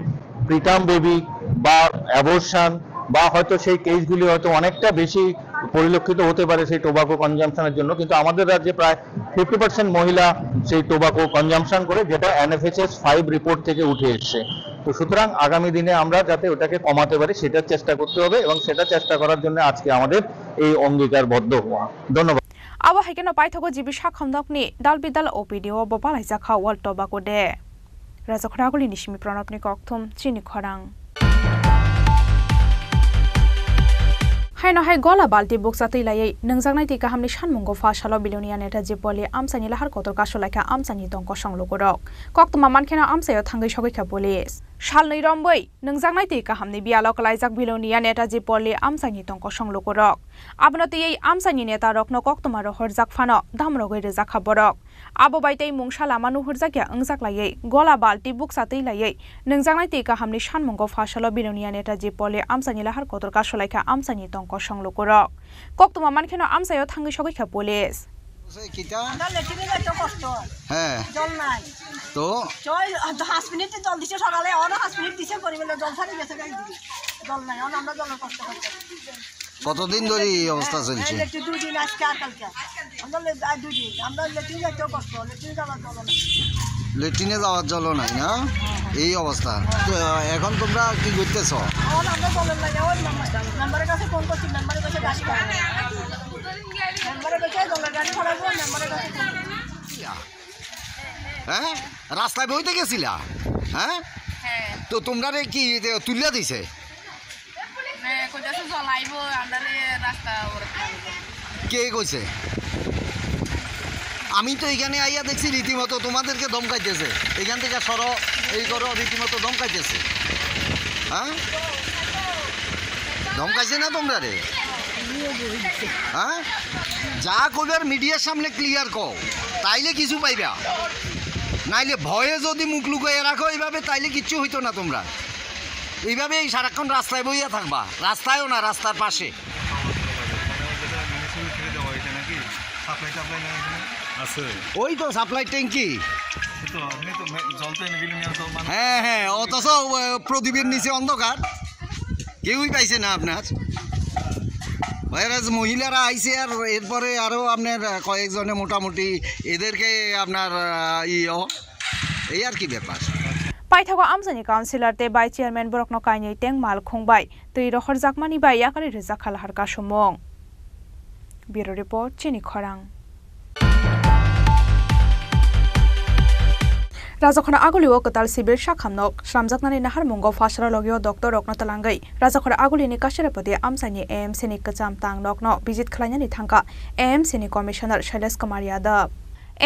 প্রিটার্ম বেবি বা অ্যাবর্শন বা হয়তো সেই কেসগুলি হয়তো অনেকটা বেশি পরিলক্ষিত হতে পারে সেই টোবাকো কনজাম্পশনের জন্য কিন্তু আমাদের রাজ্যে প্রায় 50% মহিলা সেই টোবাকো কনজাম্পশন করে যেটা NFHS 5 রিপোর্ট থেকে উঠে এসছে তো সুতরাং আগামী দিনে আমরা যাতে ওটাকে কমাতে পারি সেটার চেষ্টা করতে হবে এবং সেটা চেষ্টা করার জন্য আজকে আমাদের এই অঙ্গীকারবদ্ধ হওয়া ধন্যবাদ Aba Haikeno Paithago Jibi Shakham Nokni Dalbidal OPDO Bopalaijaka World Tobacco Day Raja Khoraguli Nishimi Pranopni Kokthum Chini Khorang Hainohai gola balti buksa tilai nangjangnai ti kahamni sanmungo fasalo bilonia neta jepoli amsani lahar kotor kasolaika amsani tongko songlogorok koktuma mankhena amsayo thangai sogika police Shalnai romboi nangjangnai ti kahamni bialo kalaijak bilonia neta jepoli amsani tongko songlogorok abnoti ei amsani neta rokno koktuma ro horjak phano damrogoi rejak khaborok abo baitei mungshala manu horjakya angjak lai gola balti buksa tilai nangjangnai ti kahamni sanmungo fasalo bilonia neta jepoli amsani lahar kotor kasolaika amsani tongko songlogorok koktuma mankhena amsayo thangai sogika police হ্যাঁ তো 5 minute জল দিছে সকালে on 5 minute দিছে পরিবেলে জল ছাড়ি গেছে গাই দিবি জল নাই অন আমরা জলের কষ্ট করতে কতদিন ধরে এই অবস্থা চলছে এই 2 দিন আজকে আর কালকে আমরা 2 দিন আমরা লেট্রিনে যাইতে কষ্ট লেট্রিনে যাওয়ার জল নাই লেট্রিনে যাওয়ার জল নাই না এই অবস্থা তো এখন তোমরা কি করতেছো অন আমরা জলের লাগে ওই নাম্বারের কাছে ফোন করছি নাম্বারের কাছে গাড়ি করে হ্যাঁ রাস্তায় বইতে গেছিলা হ্যাঁ তো তোমরা কি তুলিয়া দিছে কে কইছে আমি তো এখানে আইয়া দেখছি রীতিমতো তোমাদেরকে ধমকাইতেছে এখান থেকে সরো এই করো রীতিমতো ধমকাইতেছে হ্যাঁ ধমকাইছে না তোমরা রে হ্যাঁ যা কইবার মিডিয়ার সামনে ক্লিয়ার কও তাইলে কিছু পাইবা নাইলে ভয়ে যদি মুখ লুকাইয়া রাখো এইভাবে তাইলে কিচ্ছু হইতো না তোমরা এইভাবে সারাক্ষণ রাস্তায় বইয়া থাকবা রাস্তায়ও না রাস্তার পাশে ওই তো সাপ্লাই ট্যাঙ্কি হ্যাঁ হ্যাঁ অথচ প্রদীপের নিচে অন্ধকার কেউই পাইছে না আপনার ভাইরাস মহিলারা আইছে আর এরপরে আরো আপনার কয়েকজনে মোটামুটি এদেরকে আপনার এই আর কি ব্যাপার পাইথাগো আমজানি কাউন্সিলর তে বাই চেয়ারম্যান বরকনো কাইনি টেং মাল খুংবাই তৈ রহর জাকমানি বাই ইয়াকারি রেজা খালহার কাসমং ব্যুরো রিপোর্ট চিনি খরাং Rajakhana aguli o katal sibil shakhamnok shramjaknani nahar mungo fasara logyo Dr. Rokno talangai Rajakhana aguli ni kasharapati amsani AMC ni kacham tang nokno visit khlainyani thangka AMC ni commissioner Shailesh Kumar Yadav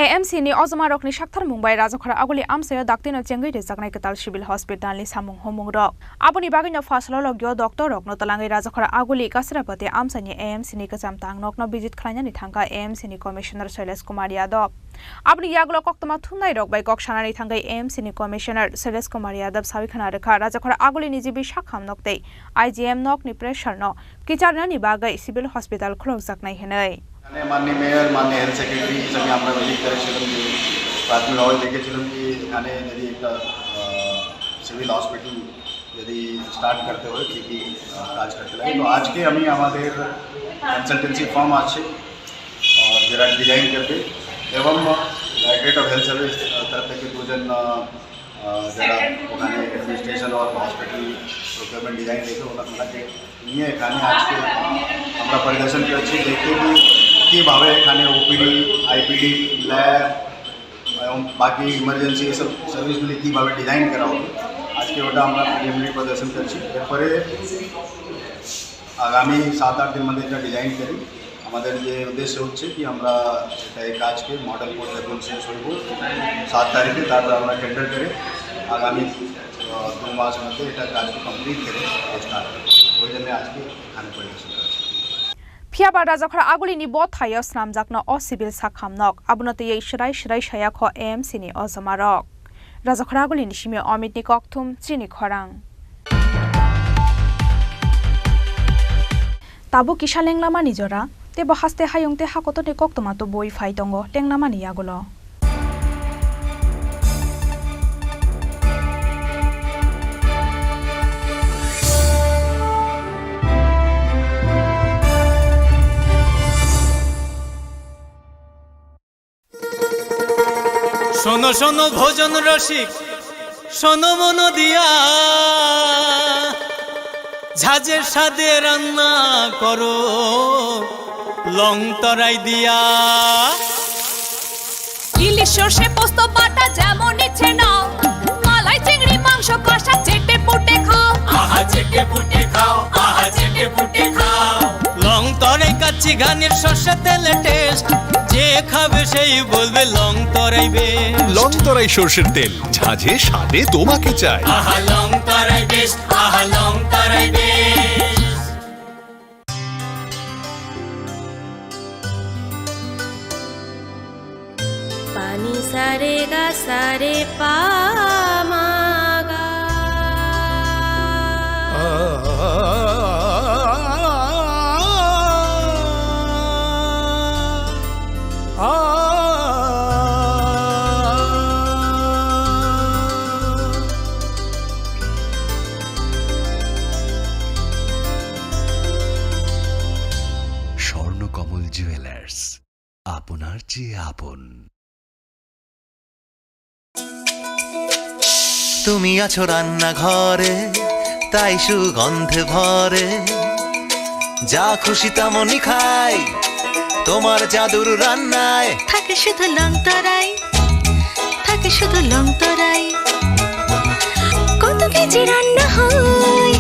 AMC ni ozma rokni shakthar mumbai Rajakhana aguli amsayo daktino chengai rejaknai katal sibil hospital ni samung homung rok aboni bagino fasara logyo Dr. Rokno talangai Rajakhana aguli kasharapati amsani AMC ni kacham tang nokno visit khlainyani thangka AMC ni commissioner Shailesh Kumar Yadav আপনি ইয়াগুলো কক্তমা থুনাই রকবাই ককশানানি থাঙ্গাই AMC নি commissioner Shailesh Kumar Yadav সাবিখানা রেখা রাজাখরা আগুলি নিজিবি শাখাম নকতেই IgM knock নি pressure ন কিচারনানি বাগাই civil hospital খুলক জাকনাই হেनै মাননীয় mayor মাননীয় health secretary সঙ্গে আমরা visit করেছিলাম যে প্রাথমিক ভাবে দেখেছিলাম যে এখানে যদি একটা সিভিল হসপিটাল যদি স্টার্ট করতে হয় কি কি কাজ করতে লাগে তো আজকে আমি আমাদের কনসালটেন্সি ফার্ম আছে যারা ডিজাইন করবে এবং ডাইরেক্টরেট অফ হেলথ সার্ভিস তরফ থেকে দুজন যারা ওখানে অ্যাডমিনিস্ট্রেশন আর হসপিটাল প্রোকিউরমেন্ট ডিজাইন দেখে ওনাকে নিয়ে এখানে আজকে আমরা পরিদর্শন করেছি দেখে কীভাবে এখানে ওপিডি আইপিডি ল্যাব এবং বাকি ইমার্জেন্সি এসব সার্ভিসগুলি কীভাবে ডিজাইন করা হবে আজকে ওটা আমরা প্রিলিমিনারি প্রদর্শন করছি এরপরে আগামী 7-8 দিন মধ্যে এটা ডিজাইন করি আমাদের যে উদ্দেশ্য হচ্ছে কি আমরা এটা এই কাজকে মডেল কোড যখন শেষ হইব 7 তারিখে তারপর আমরা টেন্ডার করে আগামী 2 মাস মধ্যে এটা কাজকে কমপ্লিট করে স্টার্ট করব ওই জন্য আজকে এখানে পরিদর্শন করছি ফিয়াবা রাজাখরা আগুলিনি বথায় স্নামজাকনো অ সিভিল সাখামনক আবনতে এই শিরাই শিরাই সায়াখ এএমসি নি অজমারক রাজাখরা আগুলিনি সিমে অমিত নি ককথুম চিনি খরাং তাবু কিসা লেংলামা নিজরা তে বহাস্তে হায়ংতে হাকতনে কক্তমাতো বই ফাই দঙ্গ লেংলামা নিয়াগুলো শোনো শোনো ভোজন রসিক শোনো মন দিয়া ঝাঁঝের সাদে রান্না করো লং তরাই দিয়া ইলিশ সর্ষে পোস্ত বাটা যেমন ইচ্ছে নাও মালাই চিংড়ি মাংস কষা চেটে পুটে খাও আহা চেটে পুটে খাও আহা চেটে পুটে খাও তরাই কাচ্চি ঘানির সর্ষে তেলে টেস্ট যে খাবে সেই বলবে লং তরাই বেশ লং তরাই সর্ষের তেল ঝাঁঝে স্বাদে তোমাকে চাই আহা লং তরাই বেস্ট আহা লং তরাই বেশ পানি সারে গা সারে পামাগা স্বর্ণকমল জুয়েলার্স আপনার চেয়ে আপন। তুমি আছো রান্নাঘরে তাই সুগন্ধে ভরে যা খুশি তেমনই খাই তোমার জাদুর রান্নায় থাকে শুধু লং তরাই থাকে শুধু লং তরাই কত কেজি রান্না হয়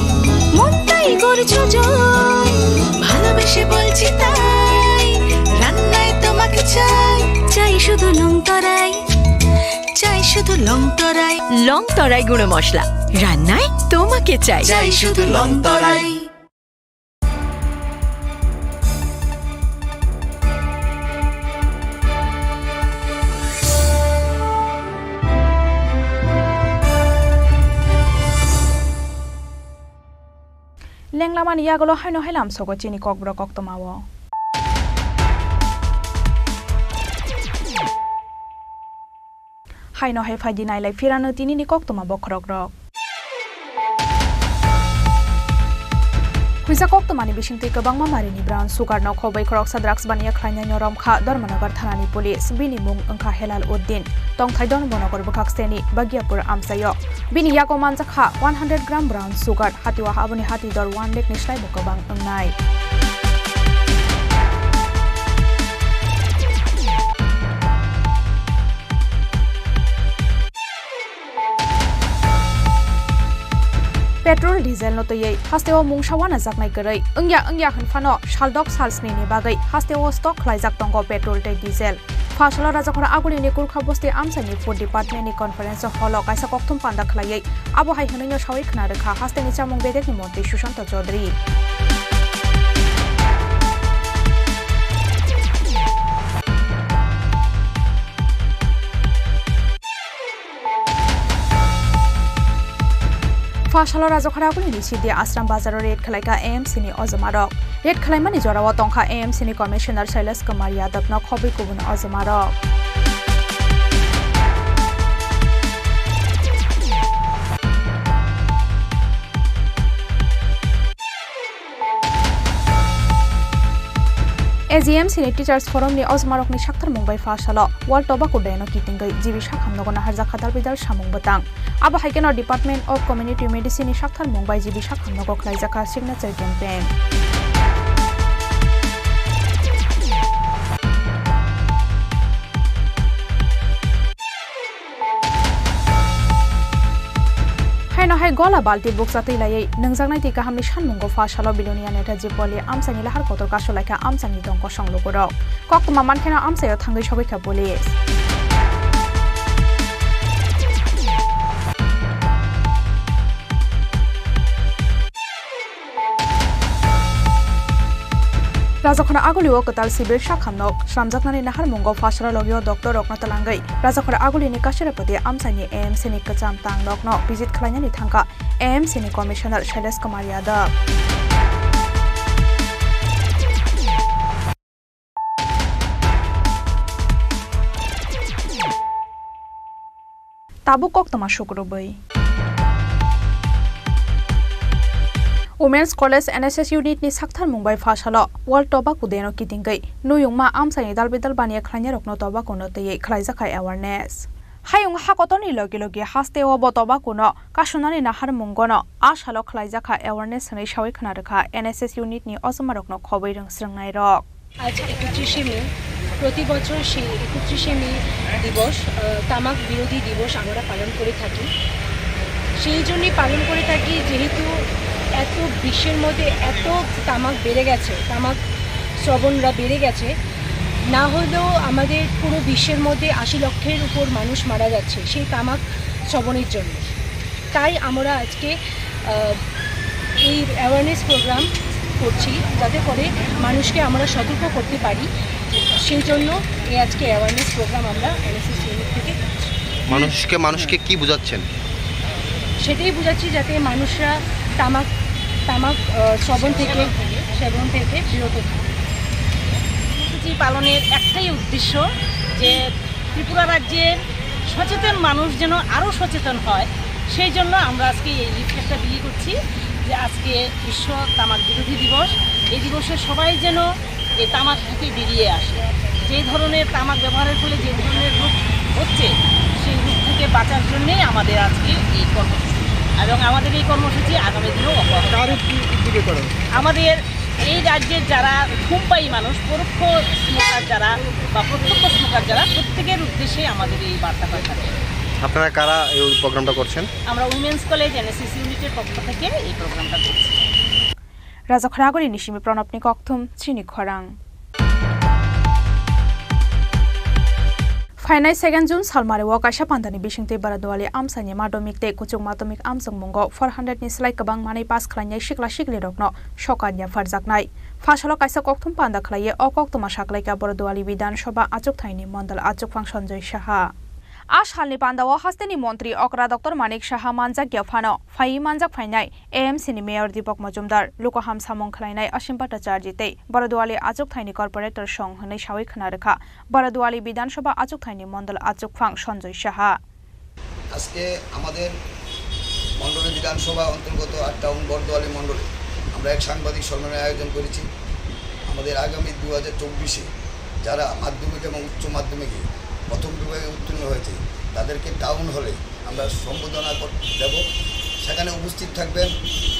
মনটাই করছো জয় ভালোবেসে বলছি তাই রান্নায় তোমাকে চাই চাই শুধু লং তরাই চাই শুধু লং তরাই গুঁড়ো মশলা রান্নায় তোমাকে চাই চাই শুধু লং তরাই। লেংলামানি ইয়াগলো হাইনো হাইলাম সগো চিনি ককব্র কক্তমাও হাইনো হাই ফাইদি নাইলাই ফিরানো তিনিনি কক্তমা বখরক রক Huisa koktomani bisingti kabangma marini brown sugar no khobai khorok sa drugs bania khlaina nyorom kha Dharmanagar thanani police bini mung angkha Helal Uddin tong thaidon bonogar bukhak seni Bagiapur amsayo bini yako manza kha 100 gram brown sugar hatiwa habani hati dor 1 lek nishlai bokabang angnai Petrol diesel no toyei hasteo mungsawana jaknai korai angya hanfano shaldok salsni ni bagai hasteo stock khlaijak tongo petrol te diesel fasala rajakhora aguni ni kurkha bosti amsani food department ni conference hall kaisa kokthum panda khlaiei abo hai hanino shawai khna rekha hasteni chamung bedek ni monti Sushant Chaudhary Fasalo rajokhara kuni nisidi Asram Bazar red khalaika AMC ni Ozamarok red khalaimani jorawa tongkha AMC ni commissioner Shailesh Kumar Yadav na khobai kubun Ozamarok AGMC ni Teachers Forum ni Ozamarok ni Shaktar Mumbai Fasalo World Tobacco Day no kitingai jibi shakhamnogo na harja khadal bidal samung batang abo haikeno Department of Community Medicine ni Shaktar Mumbai jibi shakhamnogo khlaijaka signature campaign Haino hai gola balti buksa teilayei nangjangnai ti kahamni sanmungo fasalo bilonia neta jipoli amsani lahar kotor kasolaika amsani dongko songlogorok koktuma mankhena amsayo thangai sogaikha police Rajakhora aguli o katal sibir shakhamnok sramjaknani nahar mungo fasara logyo Dr. Roknatalangai Rajakhora aguli ni kasirapati amsani AMC ni kacham tangnok no visit khlainani thangka AMC ni commissioner Shailesh Kumar Yadav Tabu koktoma shukrubai Women's College NSS Unit ni Sakthar Mumbai Fasalo World Tobacco Day no kitingai nuyungma amsani dalbidal bania khlaina rokno tobacco no tei khlaijakai awareness Hayung hakotoni logi hasteo bo tobacco no kasunani nahar mungono ashalo khlaijaka awareness nei shawai khna rakha NSS Unit ni Ozamarok no khobai rang srangnai rok আজ 31শে মে প্রতি বছর সেই 31শে মে দিবস তামাক বিরোধী দিবস আমরা পালন করে থাকি সেই জন্যই পালন করে থাকি যেহেতু এত বিশ্বের মধ্যে এত তামাক বেড়ে গেছে তামাক শ্রবণরা বেড়ে গেছে। না হলেও আমাদের পুরো বিশ্বের মধ্যে 80 লক্ষের উপর মানুষ মারা যাচ্ছে সেই তামাক শ্রবণের জন্য। তাই আমরা আজকে এই অ্যাওয়ারনেস প্রোগ্রাম করছি, যাতে করে মানুষকে আমরা সতর্ক করতে পারি। সেই জন্য এই আজকে অ্যাওয়ারনেস প্রোগ্রাম আমরা এনএসএস ইউনিট থেকে করছি। মানুষকে কি বোঝাচ্ছেন? সেটাই বোঝাচ্ছি যাতে মানুষরা তামাক সেবন থেকে বিরত থাকে। কর্মসূচি পালনের একটাই উদ্দেশ্য যে ত্রিপুরা রাজ্যের সচেতন মানুষ যেন আরও সচেতন হয়, সেই জন্য আমরা আজকে এই লিফলেটটা বিলি করছি যে আজকে বিশ্ব তামাক বিরোধী দিবস। এই দিবসে সবাই যেন এই তামাক থেকে বেরিয়ে আসে। যে ধরনের তামাক ব্যবহারের ফলে যে ধরনের রোগ হচ্ছে সেই রোগ থেকে বাঁচার জন্যেই আমাদের আজকে এই কর্মসূচি, এবং আমাদের এই কর্মসূচি আগামী দিনেও অব্যাহত থাকবে। আমাদের এই রাজ্যের যারা ধূমপায়ী মানুষ, পরোক্ষ স্মোকার যারা বা প্রত্যক্ষ স্মোকার যারা, প্রত্যেকের উদ্দেশ্যে আমাদের এই বার্তাটা থাকে। আপনারা কারা এই প্রোগ্রামটা করছেন? আমরা উইমেন্স কলেজ এনএসএস ইউনিটের পক্ষ থেকে এই প্রোগ্রামটা করছি। রাজখরাগরি নিশিমি প্রণবনি কক্থম চিনি খরাং फाइनाय 2 जुन सालमारे काशा पान्दानि बिसिंते बारादवाली आमसानि माध्यमिक कुचुं माध्यमिक आमजों मंगो 400 नि स्लाइ गोबां माने पास खालामनाय सिख्ला सिख्लि रकनो सकानिया फारजाकनाय फासलो कायसा कक्थुम पान्दा खालायो अ कक्थुमा साकलायका बारादवाली विधानसभा आचुकथायनि मण्डल आचुकफां सञ्जय साहा आस हालनि पान्दाव हास्तेनि मन्त्री अकरा डक्टर मानिक साहा मानजाक गेफानो फाइ मानजाक फाइनाय एएमसीनि मेयर दीपक मजुमदार लोकहाम सामं खालायनाय असीम भट्टाचार्यते बारादवाली आचुकथायनि कर्पोरेटर सं हनै सावै खोनारेखा बारादवाली विधानसभा आचुकथायनि मण्डल आचुकफां सञ्जय साहा আজকে আমাদের মণ্ডল বিধানসভা অন্তর্গত 8 টাউন বরদোয়ালি মণ্ডলে আমরা এক সাংবাদিক সম্মেলনের আয়োজন করেছি। আমাদের আগামী 2024-এ যারা মাধ্যমিক এবং উচ্চ মাধ্যমিকে প্রথম বিভাগে উত্তীর্ণ হয়েছে তাদেরকে টাউন হলে আমরা সম্বোধনা দেব। সেখানে উপস্থিত থাকবেন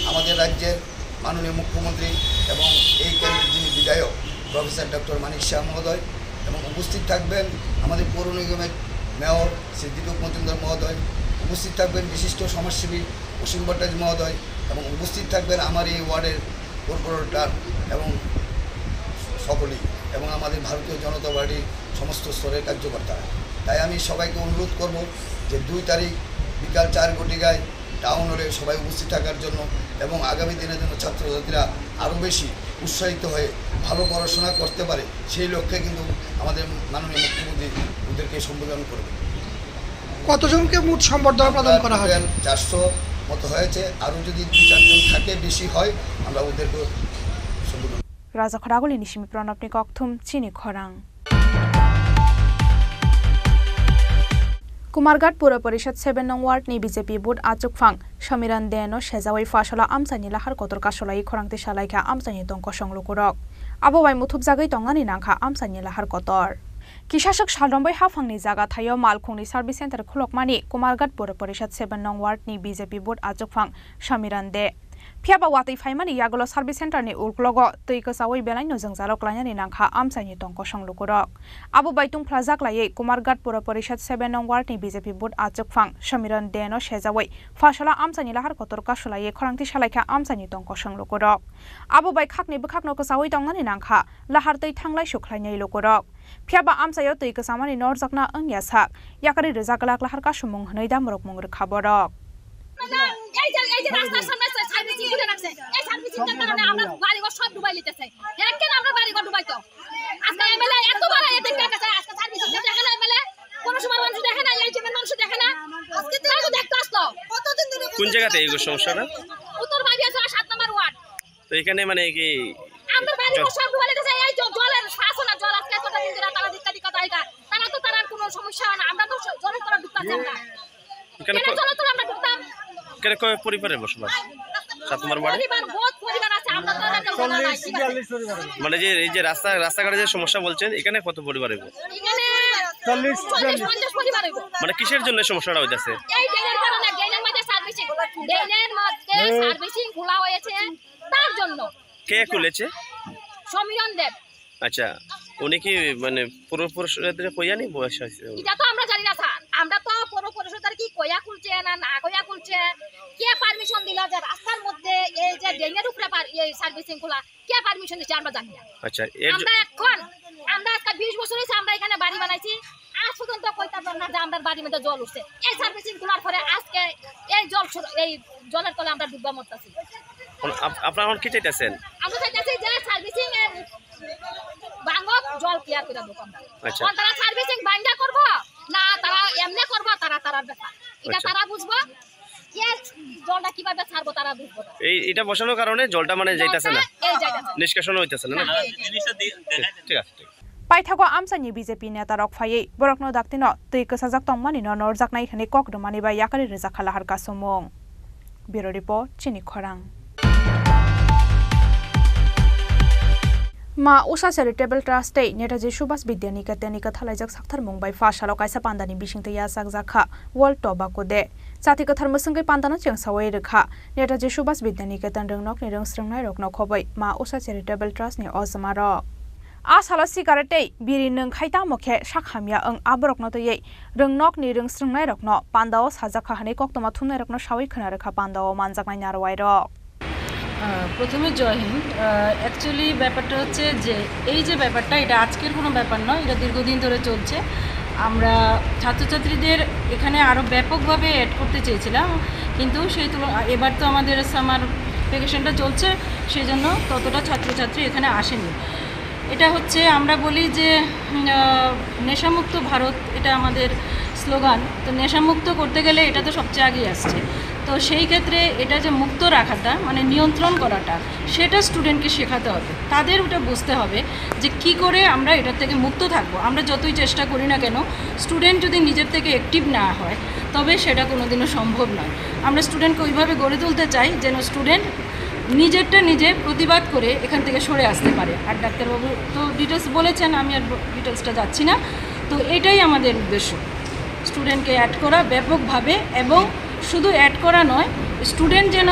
আমাদের রাজ্যের মাননীয় মুখ্যমন্ত্রী এবং এই কেন্দ্রের যিনি বিধায়ক প্রফেসর ডক্টর মানিক শাহ মহোদয়, এবং উপস্থিত থাকবেন আমাদের পৌর নিগমের মেয়র শ্রী দীপক মজুমদার মহোদয়, উপস্থিত থাকবেন বিশিষ্ট সমাজসেবী অসীম ভট্টাচার্য মহোদয়, এবং উপস্থিত থাকবেন আমার এই ওয়ার্ডের কর্পোরেটর এবং সকলেই, এবং আমাদের ভারতীয় জনতা পার্টির সমস্ত স্তরের কার্যকর্তারা। তাই আমি সবাইকে অনুরোধ করব যে 2 তারিখ বিকাল 4 ঘটিকায় টাউন হলে সবাই উপস্থিত থাকার জন্য, এবং আগামী দিনের জন্য ছাত্রছাত্রীরা আরও বেশি উৎসাহিত হয়ে ভালো পড়াশোনা করতে পারে সেই লক্ষ্যে কিন্তু আমাদের মাননীয় মুখ্যমন্ত্রী ওদেরকে সম্বোধন করবে। কতজনকে মোট সম্বর্ধনা প্রদান করা হবে? 400 মতো হয়েছে, আরও যদি 2-4 জন থাকে বেশি হয় আমরা ওদেরকে সম্বোধন। राजा खरागोली निशिमी प्रणबनि कक्थुम चिनी खरां कुमारघाट पौर परिषद 7 नং वार्ड नि बीजेपी बुथ आचुकफां समिरान देनो सेजावै फासला आमसानि लाहार कतर कासलाय खरांते सालायखा आमसानि दंक संलुकुरक आबोबाय मुथुबजागै तंगानि नांखा आमसानि लाहार कतर किशासक सालरंबै हाफांनि जागा थायो मालखुंनि सार्भिस सेन्टार खुलकमानि कुमारघाट पौर परिषद 7 नং वार्ड नि बीजेपी बुथ आचुकफां समिरान दे फियाबा वातै फाइमानि यागलो सार्भिस सेन्टारनि उरग्लगो तैको सावै बेलायनो जोंजालो क्लायनानि नांखा आमसानि दंक संलुकुरक आबो बायतुं फ्लाजाक्लायै कुमारघाट पौर परिषद 7 नং वार्डनि बीजेपी बुथ आचुकफां समिरन देनो सेजावै फासला आमसानि लाहार कतर कासलायै खरांथि सालायखा आमसानि दंक संलुकुरक आबो बाय खाकनि बखाकनो सावै तंनानि नांखा लाहार तै थांलाय सुख्लायनाय लुकुरक फियाबा आमसायो तैको सामानि नरजाकना अंग्यासाक याकारि रोजागलाक लाहार कासुमुं हनै दामरक मुंगर खाबरक এই যে রাস্তার সামনে সার্ভিসিং করে রাখছে, এই সার্ভিসিংটার কারণে আমরা বাড়িঘর সব ডুবাই লিতেছে। কেন আমরা বাড়িঘর ডুবাইতো? আজকে এমএলএ এতবার এতে কাছে আজকে সার্ভিসিং দেখে না, এমএলএ কোন সময় মানুষ দেখে না, এই যে মানুষ দেখে না, আজকে তো দেখতে আসলো। কতদিন ধরে কোন জায়গাতে এই সমস্যাটা? উত্তর বাড়িয়া 7 নম্বর ওয়ার্ড। তো এখানে মানে কি আমরা বাড়িঘর সব ডুবাই লিতেছে, এই জলের শাসন জল আজকে কতদিন ধরে তারা দিক্কত আইগা, তারা তো তার কোনো সমস্যা না, আমরা তো জলের তলা ঢুকতাছি আমরা। কেন জলের তলা আমরা ঢুকতাম? কেন কয় পরিবারের বসবাস 7 নম্বর ওয়ার্ডে? পরিবার আছে, আমরা তো 40-42 পরিবার। মানে যে এই যে রাস্তাঘাটে যে সমস্যা বলছেন এখানে কত পরিবার হবে? এখানে 40-50 পরিবার হবে। মানে কিসের জন্য সমস্যাটা হইতাছে? এই ড্রেনের কারণে, ড্রেনের মধ্যে সার্ভিসিং খোলা হয়েছে তার জন্য। কে খুলেছে? সমীরণ দেব। আচ্ছা, উনি কি মানে পুরো পরিষদের কইয়া নি বয়স হইছে? এটা তো আমরা জানি না স্যার, আমরা তো পুরো পরিষদের কি কইয়া খুলছে খুলছে না না কইয়া খুলছে, কে পারমিশন দিল যে রাস্তার মধ্যে এই যে ড্রেনের উপরে এই সার্ভিসিং খোলা, কে পারমিশন দিচ্ছে আমরা জানি না। আচ্ছা, আমরা আজকে 20 বছর হয়েছে আমরা এখানে বাড়ি বানাইছি, আজ পর্যন্ত কইতে পারলাম না যে আমাদের বাড়ির মধ্যে জল উঠছে। এই সার্ভিসিং খোলার পরে আজকে এই জলের তলে আমরা ডুববা মরতেছি। আপনারা এখন কি চাইতেছেন? আমরা চাইতেছি যে সার্ভিসিং ভাঙক, জল ক্লিয়ার করে দোকানদার। আচ্ছা, তারা সার্ভিসিং ভাঙা করবো না তারা এমনি করবো, তারা ব্যাপার এটা তারা বুঝবো। জলটা কিভাবে ছাড়বো তারা বুঝবো। এটা বসানোর কারণে জলটা মানে যাইতেছে না, নিষ্কাশন হইতেছে না। ঠিক আছে। পাইথাগো আমসানি বিজেপি নেতা রকফাयै বরকनो दाक्तिनो तै कसाजाक तंगमानिनो नरजाकनाय खने ककदमानि बा याकारि रेजाखाला हारका समं ब्यूरो रिपोर्ट चिनि खरां। मा उषा चैरिटेबल ट्रास्ट नेताजी सुभाष विद्यानिकेतन कथालायजक साक्थार मुंबाई फाशालो कायसा पान्दानि बिसिंगतैया साकजाखा वर्ल्ड टबाको दे साथि कथार मसंगै पान्दानो चेंसावै रेखा नेताजी सुभाष विद्यानिकेतन रोंनक नि रोंस्रोंनाय रकनो खबै मा उषा चैरिटेबल ट्रास्ट नि अजमारो आसाला सिगारेटे बिरि नंखायता मखे साखामिया ओं आबरकनो तयै रोंनक नि रोंस्रोंनाय रकनो पान्दाओ साजाखा हनै कक्तमा थुमनाय रकनो सावै खोना रेखा पान्दाओ मानजाकनाय नारवाय रक। প্রথমে জয় হিন্দ। অ্যাকচুয়ালি ব্যাপারটা হচ্ছে যে এই যে ব্যাপারটা এটা আজকের কোনো ব্যাপার নয়, এটা দীর্ঘদিন ধরে চলছে। আমরা ছাত্রছাত্রীদের এখানে আরও ব্যাপকভাবে অ্যাড করতে চেয়েছিলাম, কিন্তু সেই তুলনায় এবার তো আমাদের সামার ভ্যাকেশনটা চলছে, সেই জন্য ততটা ছাত্রছাত্রী এখানে আসেনি। এটা হচ্ছে আমরা বলি যে নেশামুক্ত ভারত, এটা আমাদের স্লোগান। তো নেশামুক্ত করতে গেলে এটা তো সবচেয়ে আগে আসছে। তো সেই ক্ষেত্রে এটা যে মুক্ত রাখাটা মানে নিয়ন্ত্রণ করাটা, সেটা স্টুডেন্টকে শেখাতে হবে। তাদের ওটা বুঝতে হবে যে কি করে আমরা এটার থেকে মুক্ত থাকবো। আমরা যতই চেষ্টা করি না কেন, স্টুডেন্ট যদি নিজের থেকে অ্যাক্টিভ না হয় তবে সেটা কোনোদিনও সম্ভব নয়। আমরা স্টুডেন্টকে ওইভাবে গড়ে তুলতে চাই যেন স্টুডেন্ট নিজেরটা নিজে প্রতিবাদ করে এখান থেকে সরে আসতে পারে। আর ডাক্তারবাবু তো ডিটেলস বলেছেন, আমি আর ডিটেলসটা যাচ্ছি না। তো এটাই আমাদের উদ্দেশ্য, স্টুডেন্টকে অ্যাড করা ব্যাপকভাবে, এবং শুধু অ্যাড করা নয়, স্টুডেন্ট যেন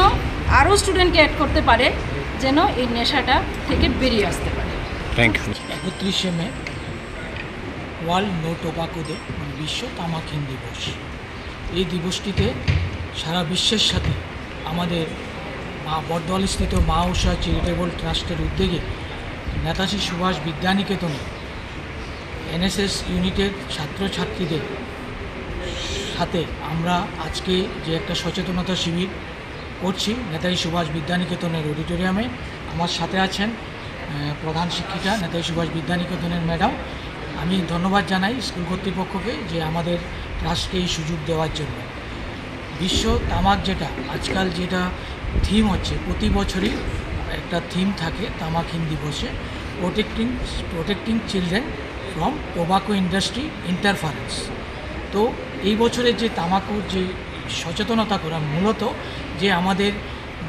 আরও স্টুডেন্টকে অ্যাড করতে পারে, যেন এই নেশাটা থেকে বেরিয়ে আসতে পারে। Thank you. 31 May World No Tobacco Day, বিশ্ব তামাকহীন দিবস। এই দিবসটিতে সারা বিশ্বের সাথে আমাদের বর্ধমানস্থিত মা উষা চ্যারিটেবল ট্রাস্টের উদ্যোগে নেতাজি সুভাষ বিদ্যানিকেতনে এনএসএস ইউনিটের ছাত্রছাত্রীদের সাথে আমরা আজকে যে একটা সচেতনতা শিবির করছি নেতাজি সুভাষ বিদ্যানিকেতনের অডিটোরিয়ামে। আমার সাথে আছেন প্রধান শিক্ষিকা নেতাজি সুভাষ বিদ্যানিকেতনের ম্যাডাম। আমি ধন্যবাদ জানাই স্কুল কর্তৃপক্ষকে যে আমাদের ট্রাস্টকে এই সুযোগ দেওয়ার জন্য। বিশ্ব তামাক যেটা আজকাল যেটা থিম হচ্ছে, প্রতি বছরই একটা থিম থাকে তামাকহীন দিবসে, protecting children from tobacco industry interference. তো এই বছরের যে তামাকুর যে সচেতনতা করা, মূলত যে আমাদের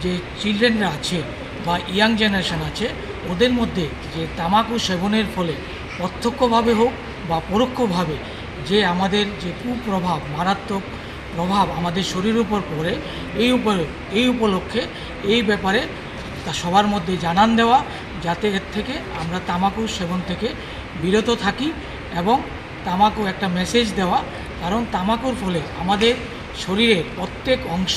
যে চিলড্রেনরা আছে বা ইয়াং জেনারেশন আছে, ওদের মধ্যে যে তামাকু সেবনের ফলে প্রত্যক্ষভাবে হোক বা পরোক্ষভাবে যে আমাদের যে কুপ্রভাব, মারাত্মক প্রভাব আমাদের শরীরের উপর পড়ে, এই উপলক্ষে এই ব্যাপারে তা সবার মধ্যে জানান দেওয়া, যাতে এর থেকে আমরা তামাকু সেবন থেকে বিরত থাকি, এবং তামাকু একটা মেসেজ দেওয়া। কারণ তামাকুর ফলে আমাদের শরীরের প্রত্যেক অংশ,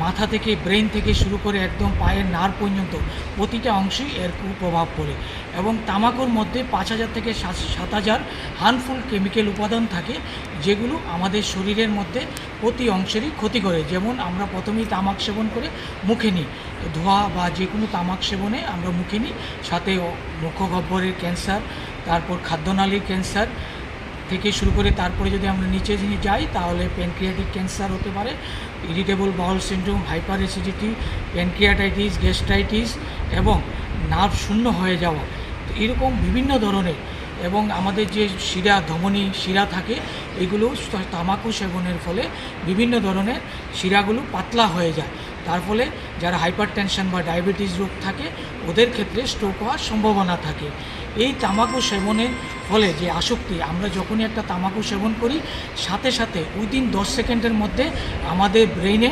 মাথা থেকে ব্রেন থেকে শুরু করে একদম পায়ের নার্ভ পর্যন্ত প্রতিটা অংশেই এর কুপ্রভাব পড়ে, এবং তামাকুর মধ্যে 5000 থেকে 7000 হার্মফুল কেমিক্যাল উপাদান থাকে, যেগুলো আমাদের শরীরের মধ্যে প্রতি অংশেরই ক্ষতি করে। যেমন আমরা প্রথমেই তামাক সেবন করে মুখে নিই, তো ধোঁয়া বা যে কোনো তামাক সেবনে আমরা মুখে নিই, সাথে মুখগহ্বরের ক্যান্সার, তারপর খাদ্যনালীর ক্যান্সার থেকে শুরু করে তারপরে যদি আমরা নিচে যাই তাহলে প্যানক্রিয়াটিক ক্যান্সার হতে পারে, irritable bowel syndrome, hyper acidity, pancreatitis, gastritis এবং নার্ভ শূন্য হয়ে যাওয়া, তো এরকম বিভিন্ন ধরনের। এবং আমাদের যে শিরা, ধমনী শিরা থাকে, এগুলো তামাকু সেবনের ফলে বিভিন্ন ধরনের শিরাগুলো পাতলা হয়ে যায়। তার ফলে যারা হাইপার টেনশন বা ডায়াবেটিস রোগ থাকে ওদের ক্ষেত্রে স্ট্রোক হওয়ার সম্ভাবনা থাকে। এই তামাকু সেবনের ফলে যে আসক্তি, আমরা যখনই একটা তামাকু সেবন করি সাথে সাথে উইদিন 10 সেকেন্ডের মধ্যে আমাদের ব্রেইনে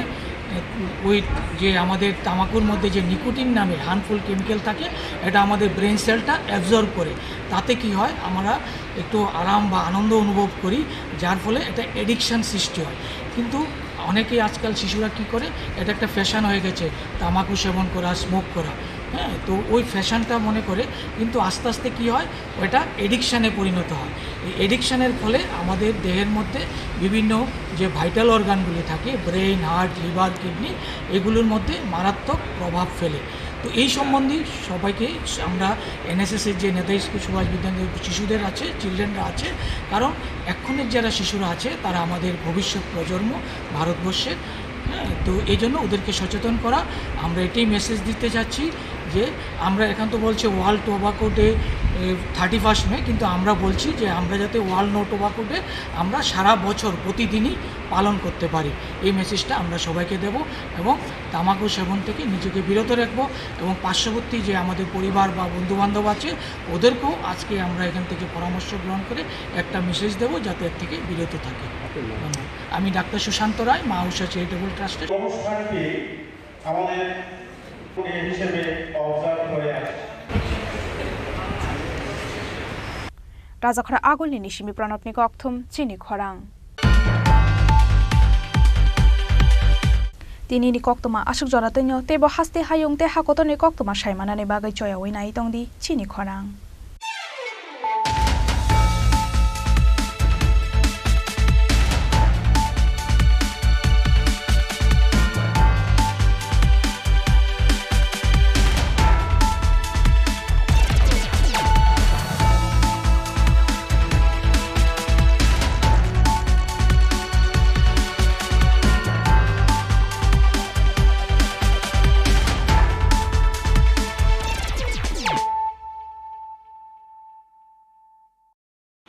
ওই যে আমাদের তামাকুর মধ্যে যে নিকোটিন নামে হার্মফুল কেমিক্যাল থাকে, এটা আমাদের ব্রেন সেলটা অ্যাবজর্ব করে। তাতে কি হয়, আমরা একটু আরাম বা আনন্দ অনুভব করি, যার ফলে এটা অ্যাডিকশান সৃষ্টি হয়। কিন্তু অনেকেই আজকাল শিশুরা কি করে, এটা একটা ফ্যাশন হয়ে গেছে তামাকু সেবন করা, স্মোক করা, হ্যাঁ, তো ওই ফ্যাশনটা মনে করে, কিন্তু আস্তে আস্তে কী হয়, ওটা এডিকশানে পরিণত হয়। এই এডিকশানের ফলে আমাদের দেহের মধ্যে বিভিন্ন যে ভাইটাল অর্গানগুলি থাকে, ব্রেন, হার্ট, লিভার, কিডনি, এগুলোর মধ্যে মারাত্মক প্রভাব ফেলে। তো এই সম্বন্ধে সবাইকে আমরা এনএসএসের যে নেতাজি সুভাষ বিদ্যানগর শিশুদের আছে, চিলড্রেনরা আছে, কারণ এখনের যারা শিশুরা আছে তারা আমাদের ভবিষ্যৎ প্রজন্ম ভারতবর্ষের, হ্যাঁ, তো এই জন্য ওদেরকে সচেতন করা। আমরা এটাই মেসেজ দিতে চাচ্ছি যে আমরা এখন তো বলছে ওয়ার্ল্ড টোবাকো ডে 31 মে, কিন্তু আমরা বলছি যে আমরা যাতে ওয়ার্ল্ড নো টোবাকো ডে আমরা সারা বছর প্রতিদিনই পালন করতে পারি, এই মেসেজটা আমরা সবাইকে দেব এবং তামাকু সেবন থেকে নিজেকে বিরত রাখবো এবং পার্শ্ববর্তী যে আমাদের পরিবার বা বন্ধুবান্ধব আছে ওদেরকেও আজকে আমরা এখান থেকে পরামর্শ গ্রহণ করে একটা মেসেজ দেবো যাতে এর থেকে বিরত থাকে। আমি ডাক্তার সুশান্ত রায়, মা উষা চ্যারিটেবল ট্রাস্টের। অনুষ্ঠানটি আমাদের হিসেবে অবজার্ভ করে আছে। রাজাখরা আগুলনি নিশিমি প্রাণতনি কক্থম চিনি খরাং তিনি ni koktoma asuk jonatenyo tebo haste hayung te hakotoni koktoma saimanani bagai choya oinai tongdi chini khorang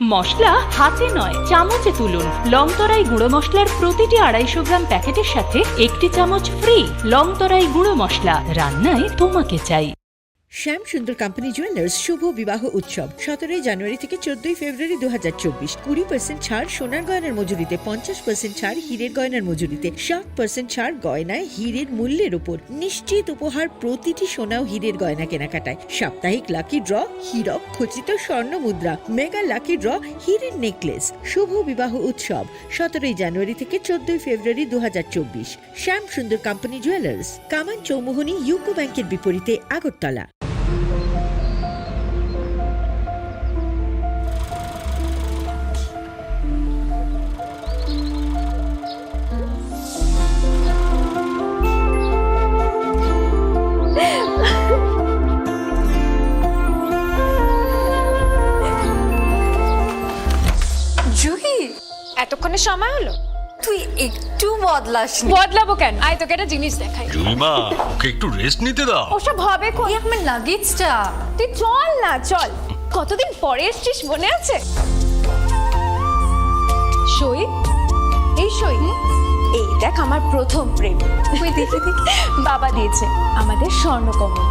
মশলা হাতে নয় চামচে তুলুন। লংতরাই গুঁড়ো মশলার প্রতিটি 250 গ্রাম প্যাকেটের সাথে 1টি চামচ ফ্রি। লংতরাই গুঁড়ো মশলা, রান্নায় তোমাকে চাই। শ্যাম সুন্দর কোম্পানি জুয়েলার্স শুভ বিবাহ উৎসব 17 জানুয়ারি থেকে 14 ফেব্রুয়ারি 2024। 20% ছাড় সোনার গয়নার মজুরিতে, 50% ছাড় হীরের গয়নার মজুরিতে, 60% ছাড় গয়নায় হীরের মূল্যের উপর, নিশ্চিত উপহার প্রতিটি সোনা ও হীরের গয়না কেনাকাটায়, সাপ্তাহিক লাকি ড্র, হীরক খচিত স্বর্ণ মুদ্রা, মেগা লাকি ড্র, হীরের নেকলেস। শুভ বিবাহ উৎসব 17 জানুয়ারি থেকে 14 ফেব্রুয়ারি 2024। শ্যাম সুন্দর কোম্পানি জুয়েলার্স, কামান চৌমুহনী, ইউকো ব্যাংকের বিপরীতে, আগরতলা। জুহি, এতক্ষণে সময় হলো? তুই একটু বদলাসনি। বদলাবো কেন? আয় তোকে একটা জিনিস দেখাই। জুইমা, ওকে একটু রেস্ট নিতে দাও। ওসব হবে কই? আমার লাগেজটা। তুই চল না, চল। কতদিন পরে এসেছিস, মনে আছে? সই, এই সই, এই দেখ আমার প্রথম প্রেম। তুই দেখে দেখি বাবা দিয়েছে আমাদের স্বর্ণকমল।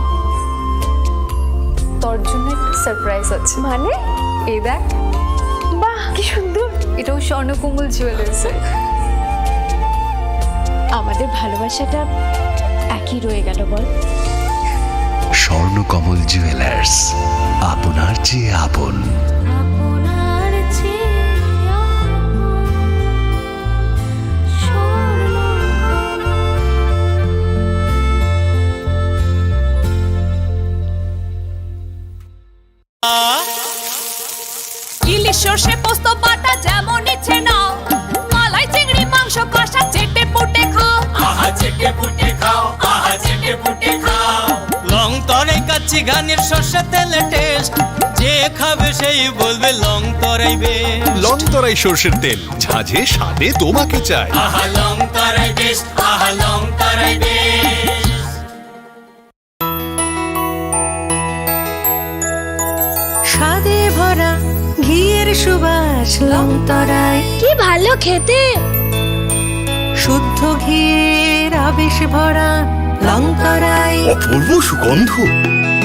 তোর জন্য একটা সারপ্রাইজ আছে। মানে? এই দেখ। বাহ, কি সুন্দর। এটাও স্বর্ণকমল জুয়েলার্সের। আমাদের ভালোবাসাটা একই রয়ে গেল বল। স্বর্ণকমল জুয়েলার্স, আপনার চেয়ে আপন। ইলিশ সর্ষে পোস্ত বাটা যেমন ইচ্ছে নাও, মালাই চিংড়ি মাংস কষা চেটে পুটে খাও। আহা চেটে পুটে খাও, আহা চেটে পুটে খাও। লং তরাই কাচ্চি ঘানির সর্ষে তেলে টেস্ট, যে খাবে সেই বলবে লং তরাই বেশ। লং তরাই সর্ষের তেল, ঝাঁঝে স্বাদে তোমাকে চাই। আহা লং তরাই বেশ, আহা লং তরাই বেশ। স্বাদে ভরা ঘিয়ের সুবাস লংতরায়, কি ভালো খেতে। শুদ্ধ ঘিয়ের আবেশ ভরা লংতরায়, অপূর্ব সুগন্ধ।